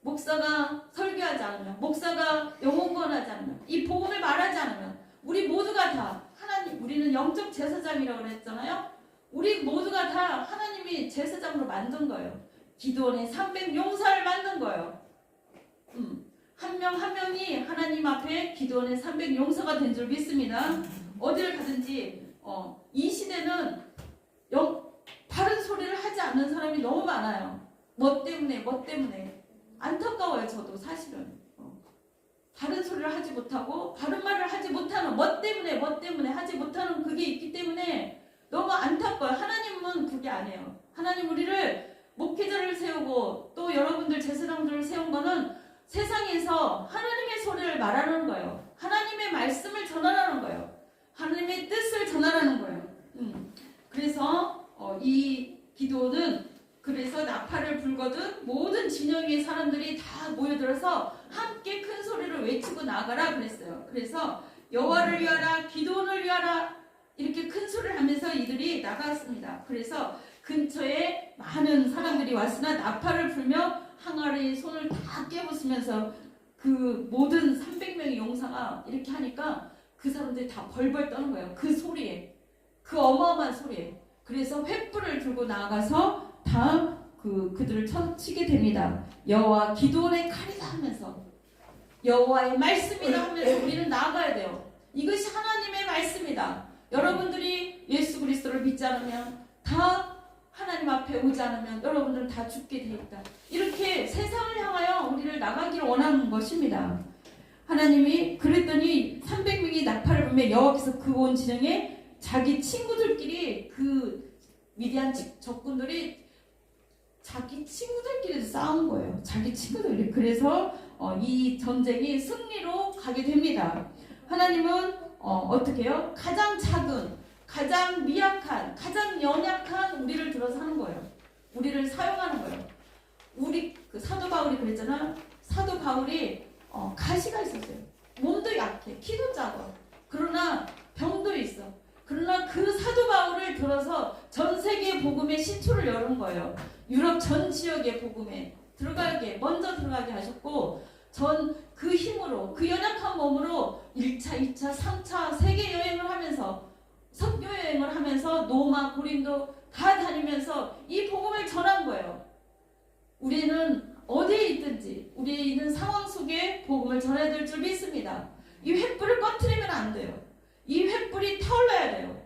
목사가 설교하지 않으면, 목사가 영혼 구원하지 않으면, 이 복음을 말하지 않으면, 우리 모두가 다 하나님, 우리는 영적 제사장이라고 그랬잖아요. 우리 모두가 다 하나님이 제사장으로 만든 거예요. 기도원의 300 용사를 만든 거예요. 한 명 한 명이 하나님 앞에 기도원의 300 용사가 된 줄 믿습니다. 어디를 가든지 이 시대는 바른 소리를 하지 않는 사람이 너무 많아요. 뭐 때문에 안타까워요. 저도 사실은 바른 소리를 하지 못하고 바른 말을 하지 못하는, 뭐 때문에 하지 못하는 그게 있기 때문에 너무 안타까워요. 하나님은 그게 아니에요. 하나님 우리를 목회자를 세우고 또 여러분들 제사장들을 세운 거는 세상에서 하나님의 소리를 말하는 거예요. 하나님의 말씀을 전하라는 거예요. 하나님의 뜻을 전하라는 거예요. 그래서 이 기도는, 그래서 나팔을 불거든 모든 진영의 사람들이 다 모여들어서 함께 큰 소리를 외치고 나가라 그랬어요. 그래서 여호와를 위하라, 기도원을 위하라, 이렇게 큰 소리를 하면서 이들이 나갔습니다. 그래서 근처에 많은 사람들이 왔으나 나팔을 불며 항아리 손을 다 깨부수면서 그 모든 300명의 용사가 이렇게 하니까 그 사람들이 다 벌벌 떠는 거예요. 그 소리에, 그 어마어마한 소리에. 그래서 횃불을 들고 나가서 다 그들을 치게 됩니다. 여호와 기도원의 칼이다 하면서, 여호와의 말씀이라 하면서 우리는 나아가야 돼요. 이것이 하나님의 말씀이다. 여러분들이 예수 그리스도를 믿지 않으면, 다 하나님 앞에 오지 않으면 여러분들은 다 죽게 되어 있다. 이렇게 세상을 향하여 우리를 나가기를 원하는 것입니다. 하나님이 그랬더니 300명이 나팔을 불며 여호와께서 그 온 진영에 자기 친구들끼리, 그 미디안 적군들이 자기 친구들끼리 싸운 거예요. 자기 친구들끼리. 그래서 이 전쟁이 승리로 가게 됩니다. 하나님은 어떻게 해요? 가장 작은, 가장 미약한, 가장 연약한 우리를 들어서 하는 거예요. 우리를 사용하는 거예요. 우리 사도 바울이 그랬잖아. 사도 바울이 가시가 있었어요. 몸도 약해, 키도 작아. 그러나 병도 있어. 그러나 그 사도 바울을 들어서 전 세계 복음의 시초를 열은 거예요. 유럽 전 지역의 복음에 먼저 들어가게 하셨고, 전 그 힘으로, 그 연약한 몸으로 1차, 2차, 3차 세계 여행을 하면서, 선교 여행을 하면서 로마, 고린도 다 다니면서 이 복음을 전한 거예요. 우리는 어디에 있든지 우리 있는 상황 속에 복음을 전해야 될 줄 믿습니다. 이 횃불을 꺼트리면 안 돼요. 이 횃불이 타올라야 돼요.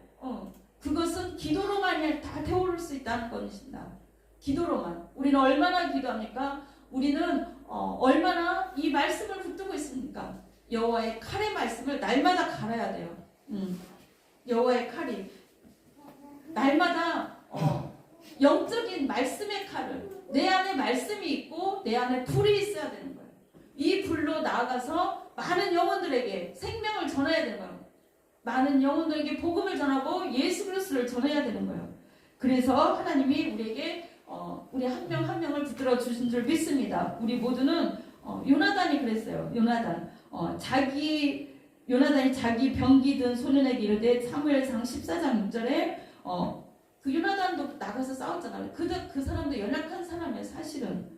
그것은 기도로만 다 태워올 수 있다는 것입니다. 기도로만. 우리는 얼마나 기도합니까? 우리는 얼마나 이 말씀을 붙들고 있습니까? 여호와의 칼의 말씀을 날마다 갈아야 돼요. 여호와의 칼이 날마다 영적인 말씀의 칼을, 내 안에 말씀이 있고 내 안에 불이 있어야 되는 거예요. 이 불로 나아가서 많은 영혼들에게 생명을 전해야 되는 거예요. 많은 영혼들에게 복음을 전하고 예수 그리스도를 전해야 되는 거예요. 그래서 하나님이 우리에게 우리 한 명 한 명을 붙들어 주신 줄 믿습니다. 우리 모두는 요나단이 그랬어요. 요나단이 자기 병기 든 소년에게 이르되, 사무엘상 14장 6절에 그 요나단도 나가서 싸웠잖아요. 그 사람도 연약한 사람이에요. 사실은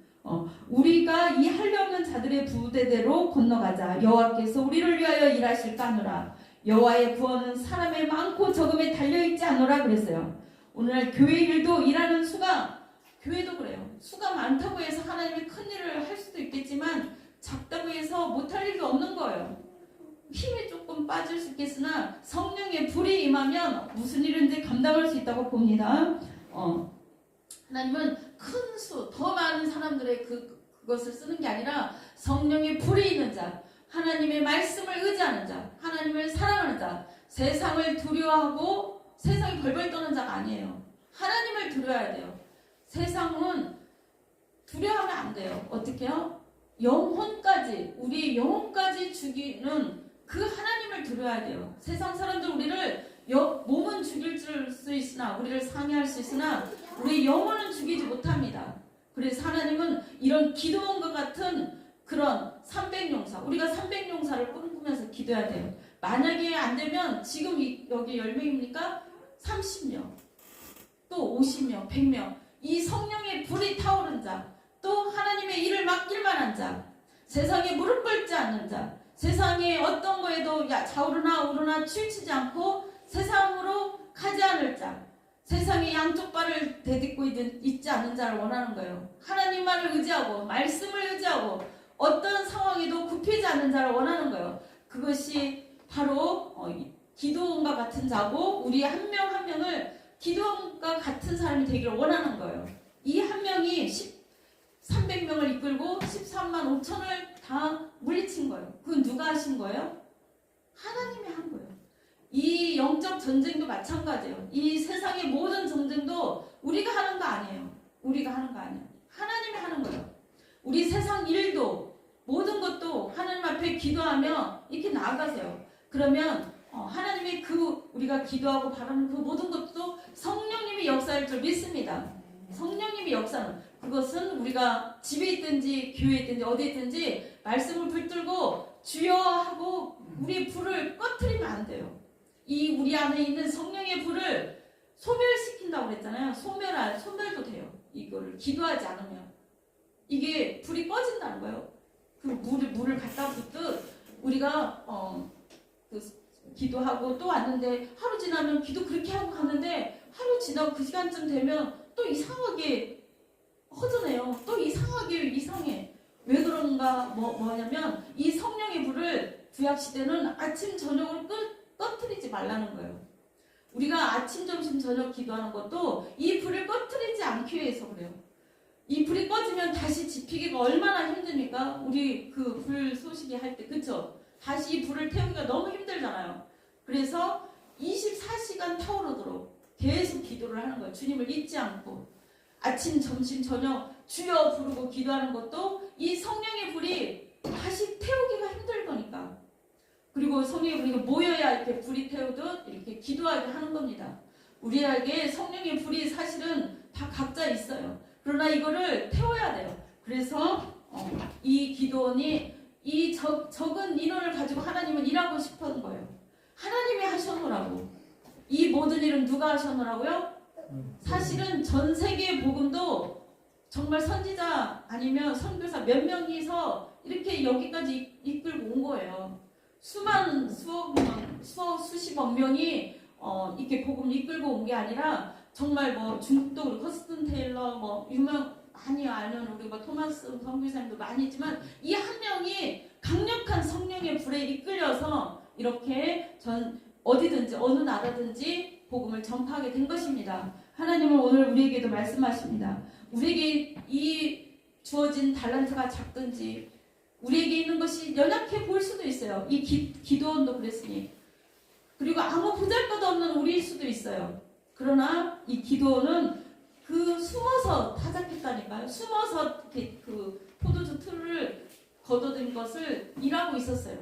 우리가 이 한량없는 자들의 부대대로 건너가자. 여호와께서 우리를 위하여 일하실까 하노라. 여호와의 구원은 사람의 많고 적음에 달려있지 않노라 그랬어요. 오늘날 교회 일도 일하는 수가, 교회도 그래요. 수가 많다고 해서 하나님이 큰 일을 할 수도 있겠지만 작다고 해서 못할 일도 없는 거예요. 힘이 조금 빠질 수 있겠으나 성령의 불이 임하면 무슨 일인지 감당할 수 있다고 봅니다. 하나님은 큰 수, 더 많은 사람들의 그것을 쓰는 게 아니라 성령의 불이 있는 자, 하나님의 말씀을 의지하는 자, 하나님을 사랑하는 자, 세상을 두려워하고 세상이 벌벌 떠는 자가 아니에요. 하나님을 두려워야 돼요. 세상은 두려워하면 안 돼요. 어떻게요? 영혼까지, 우리 영혼까지 죽이는 그 하나님을 두려워야 돼요. 세상 사람들 우리를 몸은 죽일 수 있으나, 우리를 상해할 수 있으나 우리 영혼은 죽이지 못합니다. 그래서 하나님은 이런 기도원과 같은 그런 300용사, 우리가 300용사를 꿈꾸면서 기도해야 돼요. 만약에 안 되면 지금 여기 10명입니까? 30명, 또 50명, 100명, 이 성령의 불이 타오른 자, 또 하나님의 일을 맡길 만한 자, 세상에 무릎 꿇지 않는 자, 세상에 어떤 거에도 좌우르나 우르나 치우치지 않고 세상으로 가지 않을 자, 세상에 양쪽 발을 대딛고 있지 않는 자를 원하는 거예요. 하나님만을 의지하고 말씀을 의지하고 어떤 상황에도 굽히지 않는 자를 원하는 거예요. 그것이 바로 기도원과 같은 자고, 우리 한 명 한 명을 기도원과 같은 사람이 되기를 원하는 거예요. 이 한 명이 300명을 이끌고 13만 5천을 다 물리친 거예요. 그건 누가 하신 거예요? 하나님이 한 거예요. 이 영적 전쟁도 마찬가지예요. 이 세상의 모든 전쟁도 우리가 하는 거 아니에요. 우리가 하는 거 아니에요. 하나님이 하는 거예요. 우리 세상 일도, 모든 것도 하나님 앞에 기도하며 이렇게 나아가세요. 그러면 하나님이 우리가 기도하고 바라는 그 모든 것도 성령님이 역사할 줄 믿습니다. 성령님이 역사는, 그것은 우리가 집에 있든지 교회에 있든지 어디에 있든지 말씀을 붙들고 주여 하고 우리의 불을 꺼트리면 안 돼요. 이 우리 안에 있는 성령의 불을 소멸시킨다고 그랬잖아요. 소멸도 돼요. 이거를 기도하지 않으면 이게 불이 꺼진다는 거예요. 그 물을 갖다 붓듯 우리가 기도하고 또 왔는데, 하루 지나면 기도 그렇게 하고 갔는데 하루 지나고 그 시간쯤 되면 또 이상하게 허전해요. 또 이상해. 왜 그런가? 뭐냐면 이 성령의 불을 구약시대는 아침 저녁으로 꺼트리지 말라는 거예요. 우리가 아침 점심 저녁 기도하는 것도 이 불을 꺼트리지 않기 위해서 그래요. 이 불이 꺼지면 다시 지피기가 얼마나 힘듭니까? 우리 그 불 소식이 할 때, 그쵸? 다시 이 불을 태우기가 너무 힘들잖아요. 그래서 24시간 타오르도록 계속 기도를 하는 거예요. 주님을 잊지 않고 아침 점심 저녁 주여 부르고 기도하는 것도 이 성령의 불이 다시 태우기가 힘들 거니까. 그리고 성령의 불이 모여야 이렇게 불이 태우듯 이렇게 기도하게 하는 겁니다. 우리에게 성령의 불이 사실은 다 각자 있어요. 그러나 이거를 태워야 돼요. 그래서 이 기도원이 이 적은 인원을 가지고 하나님은 일하고 싶은 거예요. 하나님이 하셨노라고. 이 모든 일은 누가 하셨노라고요? 사실은 전 세계 복음도 정말 선지자 아니면 선교사 몇 명이서 이렇게 여기까지 이끌고 온 거예요. 수만 수십억 명이 이렇게 복음을 이끌고 온 게 아니라 정말 뭐 중국도 그렇고 허스튼 테일러 뭐 많이 아는 우리 뭐 토마스 선교사님도 많이 있지만 이 한 명이 강력한 성령의 불에 이끌려서 이렇게 어디든지 어느 나라든지 복음을 전파하게 된 것입니다. 하나님은 오늘 우리에게도 말씀하십니다. 우리에게 이 주어진 달란트가 작든지 우리에게 있는 것이 연약해 보일 수도 있어요. 이 기도원도 그랬으니. 그리고 아무 보잘것없는 우리일 수도 있어요. 그러나 이 기도원은 숨어서 타작했다니까요. 숨어서 그 포도주 틀을 걷어든 것을 일하고 있었어요.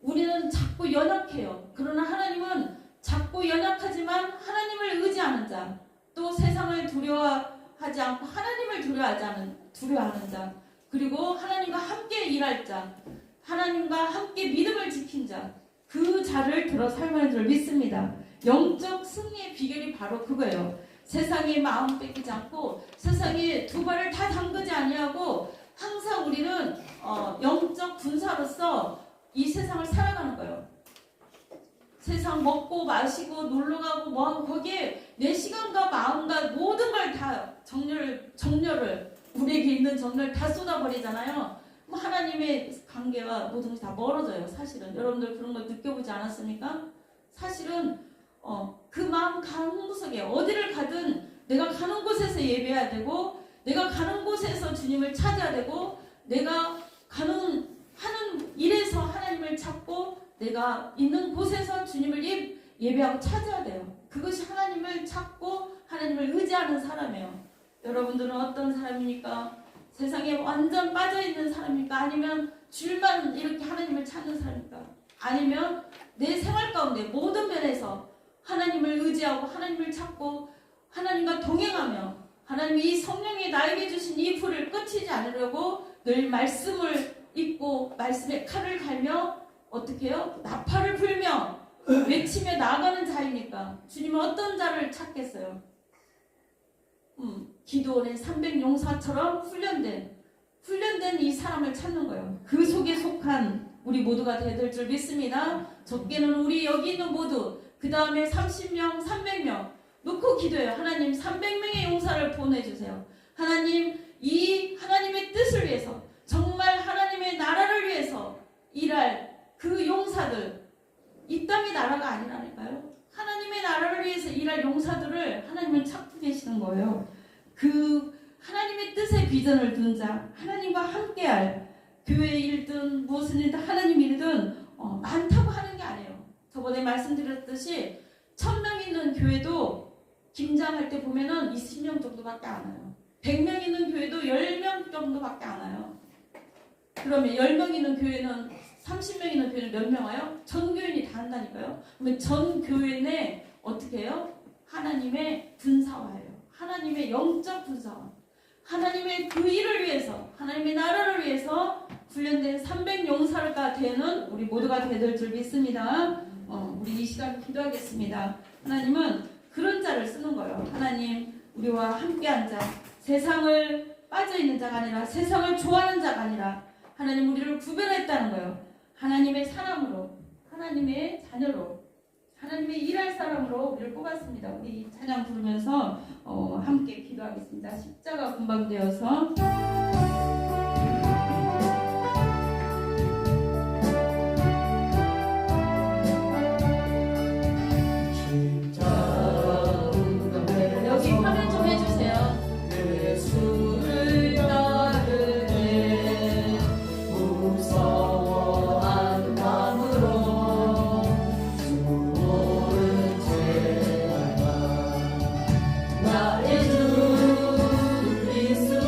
우리는 작고 연약해요. 그러나 하나님은 작고 연약하지만 하나님을 의지하는 자, 또 세상을 두려워하지 않고 하나님을 두려워하는 자, 그리고 하나님과 함께 일할 자, 하나님과 함께 믿음을 지킨 자, 그 자를 들어 살만한 줄 믿습니다. 영적 승리의 비결이 바로 그거예요. 세상에 마음 뺏기지 않고 세상에 두 발을 다 담그지 아니하고 항상 우리는 영적 군사로서 이 세상을 살아가는 거예요. 세상 먹고 마시고 놀러가고 뭐하고 거기에 내 시간과 마음과 모든 걸 다 정렬을 우리에게 있는 정렬 다 쏟아버리잖아요. 하나님의 관계와 모든 것이 다 멀어져요. 사실은 여러분들 그런 거 느껴보지 않았습니까? 사실은 그 마음 가는 구석에 어디를 가든 내가 가는 곳에서 예배해야 되고 내가 가는 곳에서 주님을 찾아야 되고 내가 하는 일에서 하나님을 찾고 내가 있는 곳에서 주님을 예배하고 찾아야 돼요. 그것이 하나님을 찾고 하나님을 의지하는 사람이에요. 여러분들은 어떤 사람입니까? 세상에 완전 빠져있는 사람입니까? 아니면 줄만 이렇게 하나님을 찾는 사람입니까? 아니면 내 생활 가운데 모든 면에서 하나님을 의지하고 하나님을 찾고 하나님과 동행하며 하나님이 이 성령이 나에게 주신 이 불을 꺼치지 않으려고 늘 말씀을 읽고 말씀에 칼을 갈며 어떻게 해요? 나팔을 불며 외치며 나아가는 자입니까? 주님은 어떤 자를 찾겠어요? 기도원의 300용사처럼 훈련된 이 사람을 찾는 거예요. 그 속에 속한 우리 모두가 되될 줄 믿습니다. 적게는 우리 여기 있는 모두 그 다음에 30명, 300명 놓고 기도해요. 하나님 300명의 용사를 보내주세요. 하나님 이 하나님의 뜻을 위해서 정말 하나님의 나라를 위해서 일할 그 용사들 이 땅의 나라가 아니라니까요. 하나님의 나라를 위해서 일할 용사들을 하나님은 찾고 계시는 거예요. 그 하나님의 뜻의 비전을 둔 자, 하나님과 함께할 교회 일든 무엇을 일든 하나님 일든 많다고 하는 게 아니에요. 저번에 말씀드렸듯이 1000명 있는 교회도 김장할 때 보면은 20명 정도밖에 안 와요. 100명 있는 교회도 10명 정도밖에 안 와요. 그러면 10명 있는 교회는 30명 있는 교회는 몇 명 와요? 전 교인이 다 한다니까요. 그러면 전 교인에 어떻게 해요? 하나님의 군사화예요. 하나님의 영적 군사화. 하나님의 그 일을 위해서 하나님의 나라를 위해서 훈련된 300용사가 되는 우리 모두가 되될 줄 믿습니다. 우리 이 시간 기도하겠습니다. 하나님은 그런 자를 쓰는 거예요. 하나님 우리와 함께한 자, 세상을 빠져있는 자가 아니라 세상을 좋아하는 자가 아니라 하나님 우리를 구별했다는 거예요. 하나님의 사람으로, 하나님의 자녀로, 하나님의 일할 사람으로 우리를 뽑았습니다. 우리 찬양 부르면서 함께 기도하겠습니다. 십자가 분방되어서 여기 화면 좀 해주세요. 예수를 따르네 무서워한 마음으로 수고를 제하라 나의 주 그리스도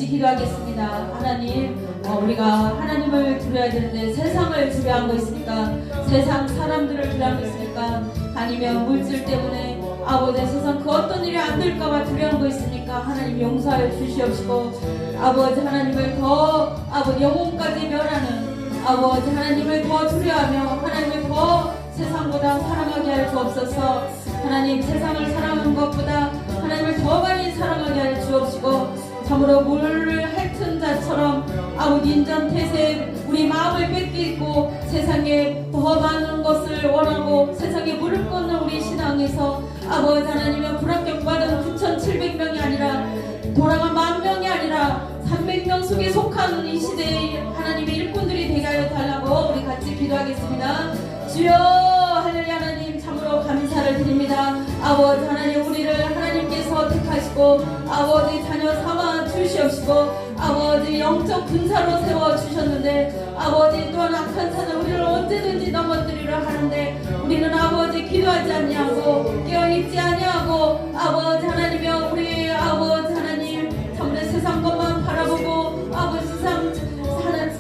같이 기도하겠습니다. 하나님, 우리가 하나님을 두려워야 되는데 세상을 두려워하고 있으니까, 세상 사람들을 두려워하고 있으니까, 아니면 물질 때문에 아버지 세상 그 어떤 일이 안 될까봐 두려워하고 있으니까 하나님 용서하여 주시옵시고, 아버지 하나님을 더 아버지 영혼까지 멸하는 아버지 하나님을 더 두려워하며 하나님을 더 세상보다 사랑하게 하여 주옵소서. 하나님, 세상을 사랑하는 것보다 하나님을 더 많이 사랑하게 하여 주옵시고, 참으로 물을 핥은 자처럼 아버지 인전태세 우리 마음을 뺏기고 세상에 더 많은 것을 원하고 세상에 무릎 꿇는 우리 신앙에서 아버지 하나님의 불합격받은 9,700명이 아니라 돌아간 10,000명이 아니라 300명 속에 속한 이 시대의 하나님의 일꾼들이 되게 하여 달라고 우리 같이 기도하겠습니다. 주여 할렐루야. 하나님 참으로 감사를 드립니다. 아버지 하나님, 우리를 하나님께서 택하시고 아버지 자녀 삼아 주시옵시고 아버지 영적 군사로 세워 주셨는데, 아버지 또한 악한 산을 우리를 언제든지 넘어뜨리려 하는데 우리는 아버지 기도하지 아니하고 깨어있지 아니하고 아버지 하나님이여, 우리 아버지 하나님 참으로 세상 것만 바라보고 아버지 세상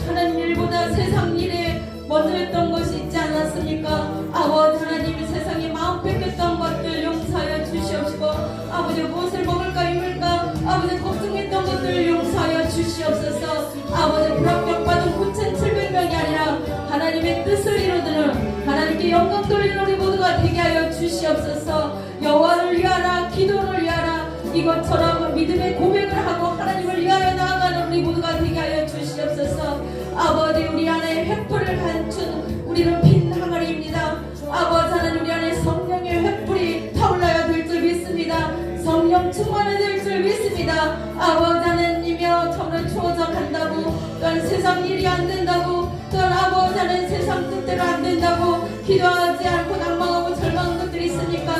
하나님 일보다 세상 일에 먼저 했던 것이 있지 않았습니까? 아버지 하나님이 세상에 마음 뺏겼던 것들 용서하여 주시옵시고, 아버지 무엇을 먹을까 입을까 아버지 걱정했던 것들 용서하여 주시옵소서. 아버지 불합격받은 9,700명이 아니라 하나님의 뜻을 이루드는 하나님께 영광 돌리는 우리 모두가 되게 하여 주시옵소서. 여호와를 위하라, 기도를 위하라, 이것처럼 믿음의 고백을 하고 하나님을 위하여 나아가는 우리 모두가 되게 하여 주시옵소서. 아버지, 우리 안에 횃불을 감춘 우리는 빈 항아리입니다. 아버지 하나님, 우리 안에 성령의 횃불이 타올라야 될 줄 믿습니다. 성령 충만해야 될 줄 믿습니다. 아버지 하나님이여, 참으로 주어져 간다고 또한 세상 일이 안 된다고 또한 아버지 하나님 세상 뜻대로 안 된다고 기도하지 않고 낭망하고 절망한 것들이 있으니까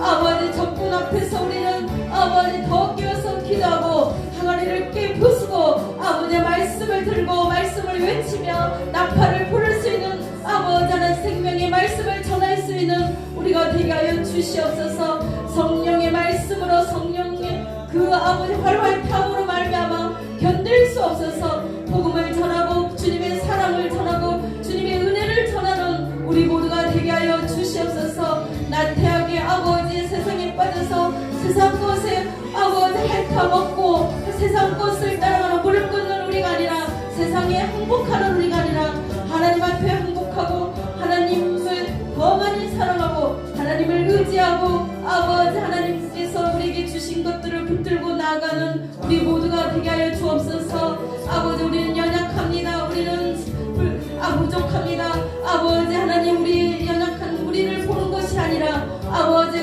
아버지 적군 앞에서 우리는 아버지 더 깨어서 기도하고 항아리를 깨 부수고 아버지의 말씀을 들고 말씀을 외치며 나팔을 부를 수 있는 아버지 하나님 생명의 말씀을 전할 수 있는 우리가 되게 하여 주시옵소서. 성령의 말씀으로 성령의 그 아버지 활활 탐으로 말미암아 견딜 수 없어서 복음을 전하고 주님의 사랑을 전하고 주님의 은혜를 전하는 우리 모두가 되게 하여 주시옵소서. 나태하게 아버지 세상에 빠져서 세상 것에 아버지 핥아먹고 세상 것을 따라가는 무릎 꿇는 우리가 아니라 세상에 항복하는 우리가 아니라 하나님 앞에 항복하고 하나님을 더 많이 사랑하고 하나님을 의지하고 아버지 하나님께서 우리에게 주신 것들을 붙들고 나아가는 우리 모두가 되게 하여 주옵소서. 아버지, 우리는 연약합니다. 우리는 부족합니다. 아버지 하나님, 우리 연약한 우리를 보는 것이 아니라 아버지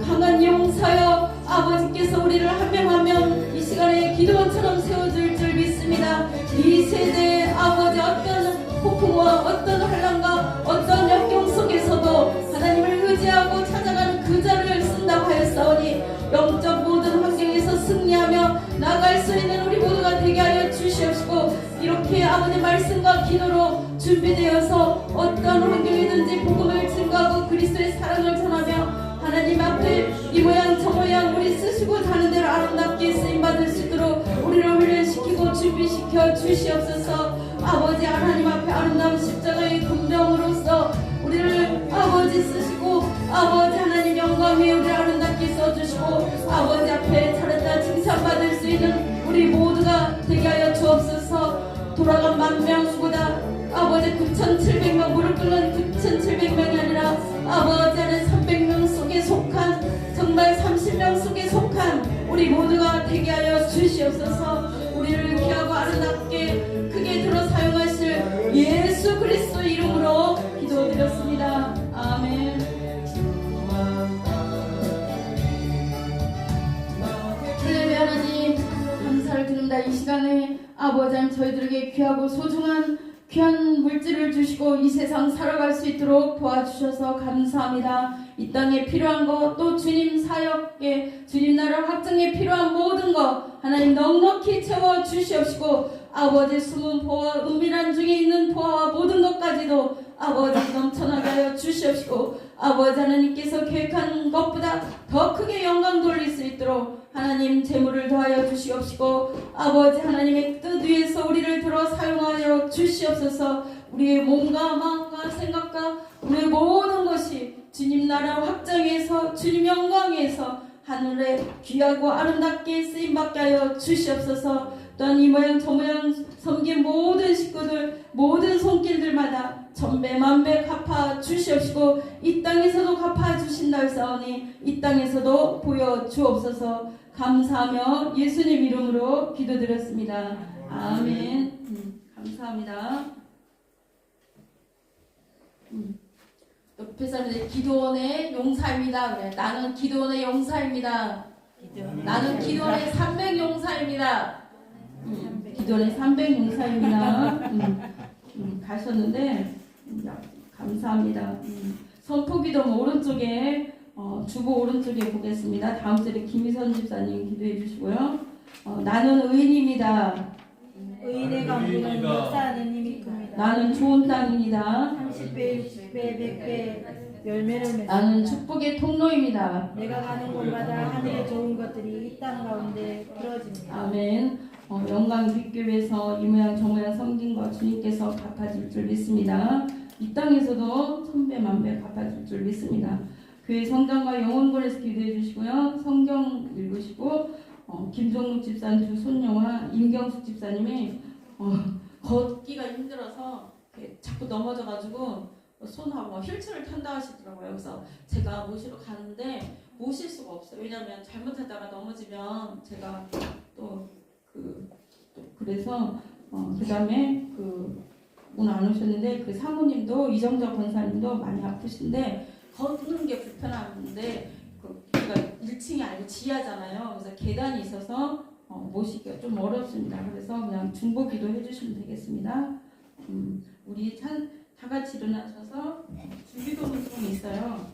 강한 용사여 아버지께서 우리를 한 명 한 명 이 시간에 기도원처럼 세워줄 줄 믿습니다. 이 세대에 아버지 어떤 폭풍과 어떤 환란과 어떤 역경 속에서도 하나님을 의지하고 찾아가는 그 자를 쓴다고 하였사오니 영적 모든 환경에서 승리하며 나아갈 수 있는 우리 모두가 되게 하여 주시옵시고, 이렇게 아버지 말씀과 기도로 준비되어서 어떤 환경이든지 복음을 증거하고 그리스도의 사랑을 전하며 하나님 앞에 이 모양 저 모양 우리 쓰시고 가는 대로 아름답게 쓰임받을 수 있도록 우리를 훈련시키고 준비시켜 주시옵소서. 아버지 하나님 앞에 아름다운 십자가의 금병으로서 우리를 아버지 쓰시고 아버지 하나님 영광에 우리를 아름답게 써주시고 아버지 앞에 차렸다 칭찬받을 수 있는 우리 모두가 되게 하여 주옵소서. 돌아간 10,000명보다 아버지 9,700명 무릎 꿇는 9,700명이 아니라 아버지 하나님 300명 속에 속한 정말 30명 속에 속한 우리 모두가 되게 하여 주시옵소서. 우리를 귀하고 아름답게 크게 들어 사용하실 예수 그리스도 이름으로 기도드렸습니다. 아멘. 할렐루야. 하나님 감사를 드립니다. 이 시간에 아버지 하나님 저희들에게 귀하고 소중한 귀한 물질을 주시고 이 세상 살아갈 수 있도록 도와주셔서 감사합니다. 이 땅에 필요한 것 또 주님 사역에 주님 나라 확증에 필요한 모든 것 하나님 넉넉히 채워 주시옵시고 아버지 숨은 보화 은밀한 중에 있는 보화와 모든 것까지도 아버지 넘쳐나게 하여 주시옵시고 아버지 하나님께서 계획한 것보다 더 크게 영광 돌릴 수 있도록 있도록 하나님 재물을 더하여 주시옵시고 아버지 하나님의 뜻 위에서 우리를 들어 사용하여 주시옵소서. 우리의 몸과 마음과 생각과 우리의 모든 것이 주님 나라 확장해서 주님 영광에서 하늘에 귀하고 아름답게 쓰임받게 하여 주시옵소서. 또한 이 모양 저 모양 섬긴 모든 식구들 모든 손길들마다 천배 만배 갚아 주시옵시고 이 땅에서도 갚아 주신다 했사오니 이 땅에서도 보여 주옵소서. 감사하며 예수님 이름으로 기도드렸습니다. 아멘. 감사합니다. 옆에 사람들 기도원의 용사입니다. 그래. 나는 기도원의 용사입니다. 나는 기도원의 300 용사입니다. 기도원의 300 용사입니다. 가셨는데 감사합니다. 선포기도 오른쪽에 주보 오른쪽에 보겠습니다. 다음 절에 김희선 집사님 기도해 주시고요. 나는 의인입니다. 의인의 강구는 역사하는 힘이 큽니다. 나는 좋은 땅입니다. 30배, 60배, 100배 열매를 맺습니다. 나는 축복의 통로입니다. 내가 가는 곳마다 하늘의 좋은 것들이 이 땅 가운데 풀어집니다. 아멘. 영광 빛교회에서 이 모양 저 모양 섬긴 것 주님께서 갚아줄 줄 믿습니다. 이 땅에서도 천배 만배 갚아줄 줄 믿습니다. 교회 성장과 영혼권에서 기도해 주시고요. 성경 읽으시고 김종국 집사님 두 손녀와 임경숙 집사님이 걷기가 힘들어서 자꾸 넘어져가지고 손하고 휠체어를 탄다 하시더라고요. 그래서 제가 모시러 가는데 모실 수가 없어요. 왜냐하면 잘못하다가 넘어지면 제가 그래서 그다음에 오늘 안 오셨는데 그 사모님도 이정자 권사님도 많이 아프신데 걷는 게 불편한데 제가 1층이 아니고 지하잖아요. 그래서 계단이 있어서 모시기가 좀 어렵습니다. 그래서 그냥 중보기도 해주시면 되겠습니다. 우리 다 같이 일어나셔서 주기도 운동이 있어요.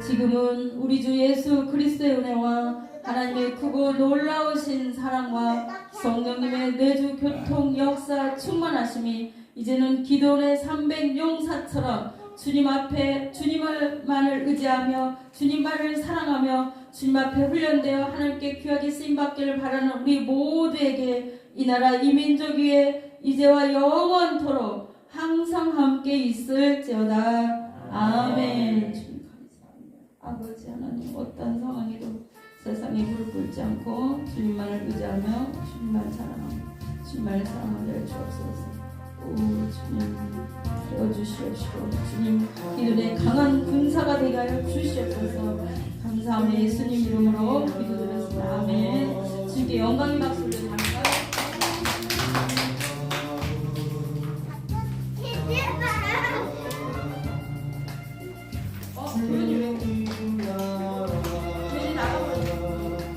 지금은 우리 주 예수 그리스도의 은혜와 하나님의 크고 놀라우신 사랑과 성령님의 내주 교통 역사 충만하심이 이제는 기도원의 300 용사처럼 주님 앞에 주님만을 의지하며 주님만을 사랑하며 주님 앞에 훈련되어 하나님께 귀하게 쓰임받기를 바라는 우리 모두에게 이 나라 이 민족 위에 이제와 영원토록 항상 함께 있을지어다. 아멘. 주님 감사합니다. 아버지 하나님 어떤 상황에도 세상에 무릎 꿇지 않고 주님만을 의지하며 주님만 사랑하며 주님만을 사랑하게 주옵소서. 오 주님 세워주시옵시고 주님 기도에 강한 군사가 되게 하여 주시옵소서. 감사하며 예수님 이름으로 기도드렸습니다. 아멘. 주님께 영광의 박수를 드립니다. 교연이 왜? 교연이 나가버렸어.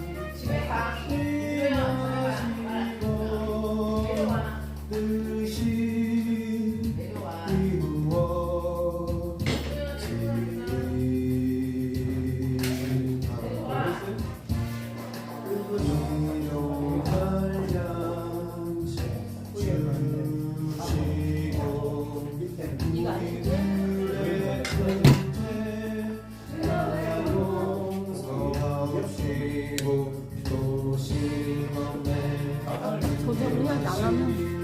조절을 해야 나가면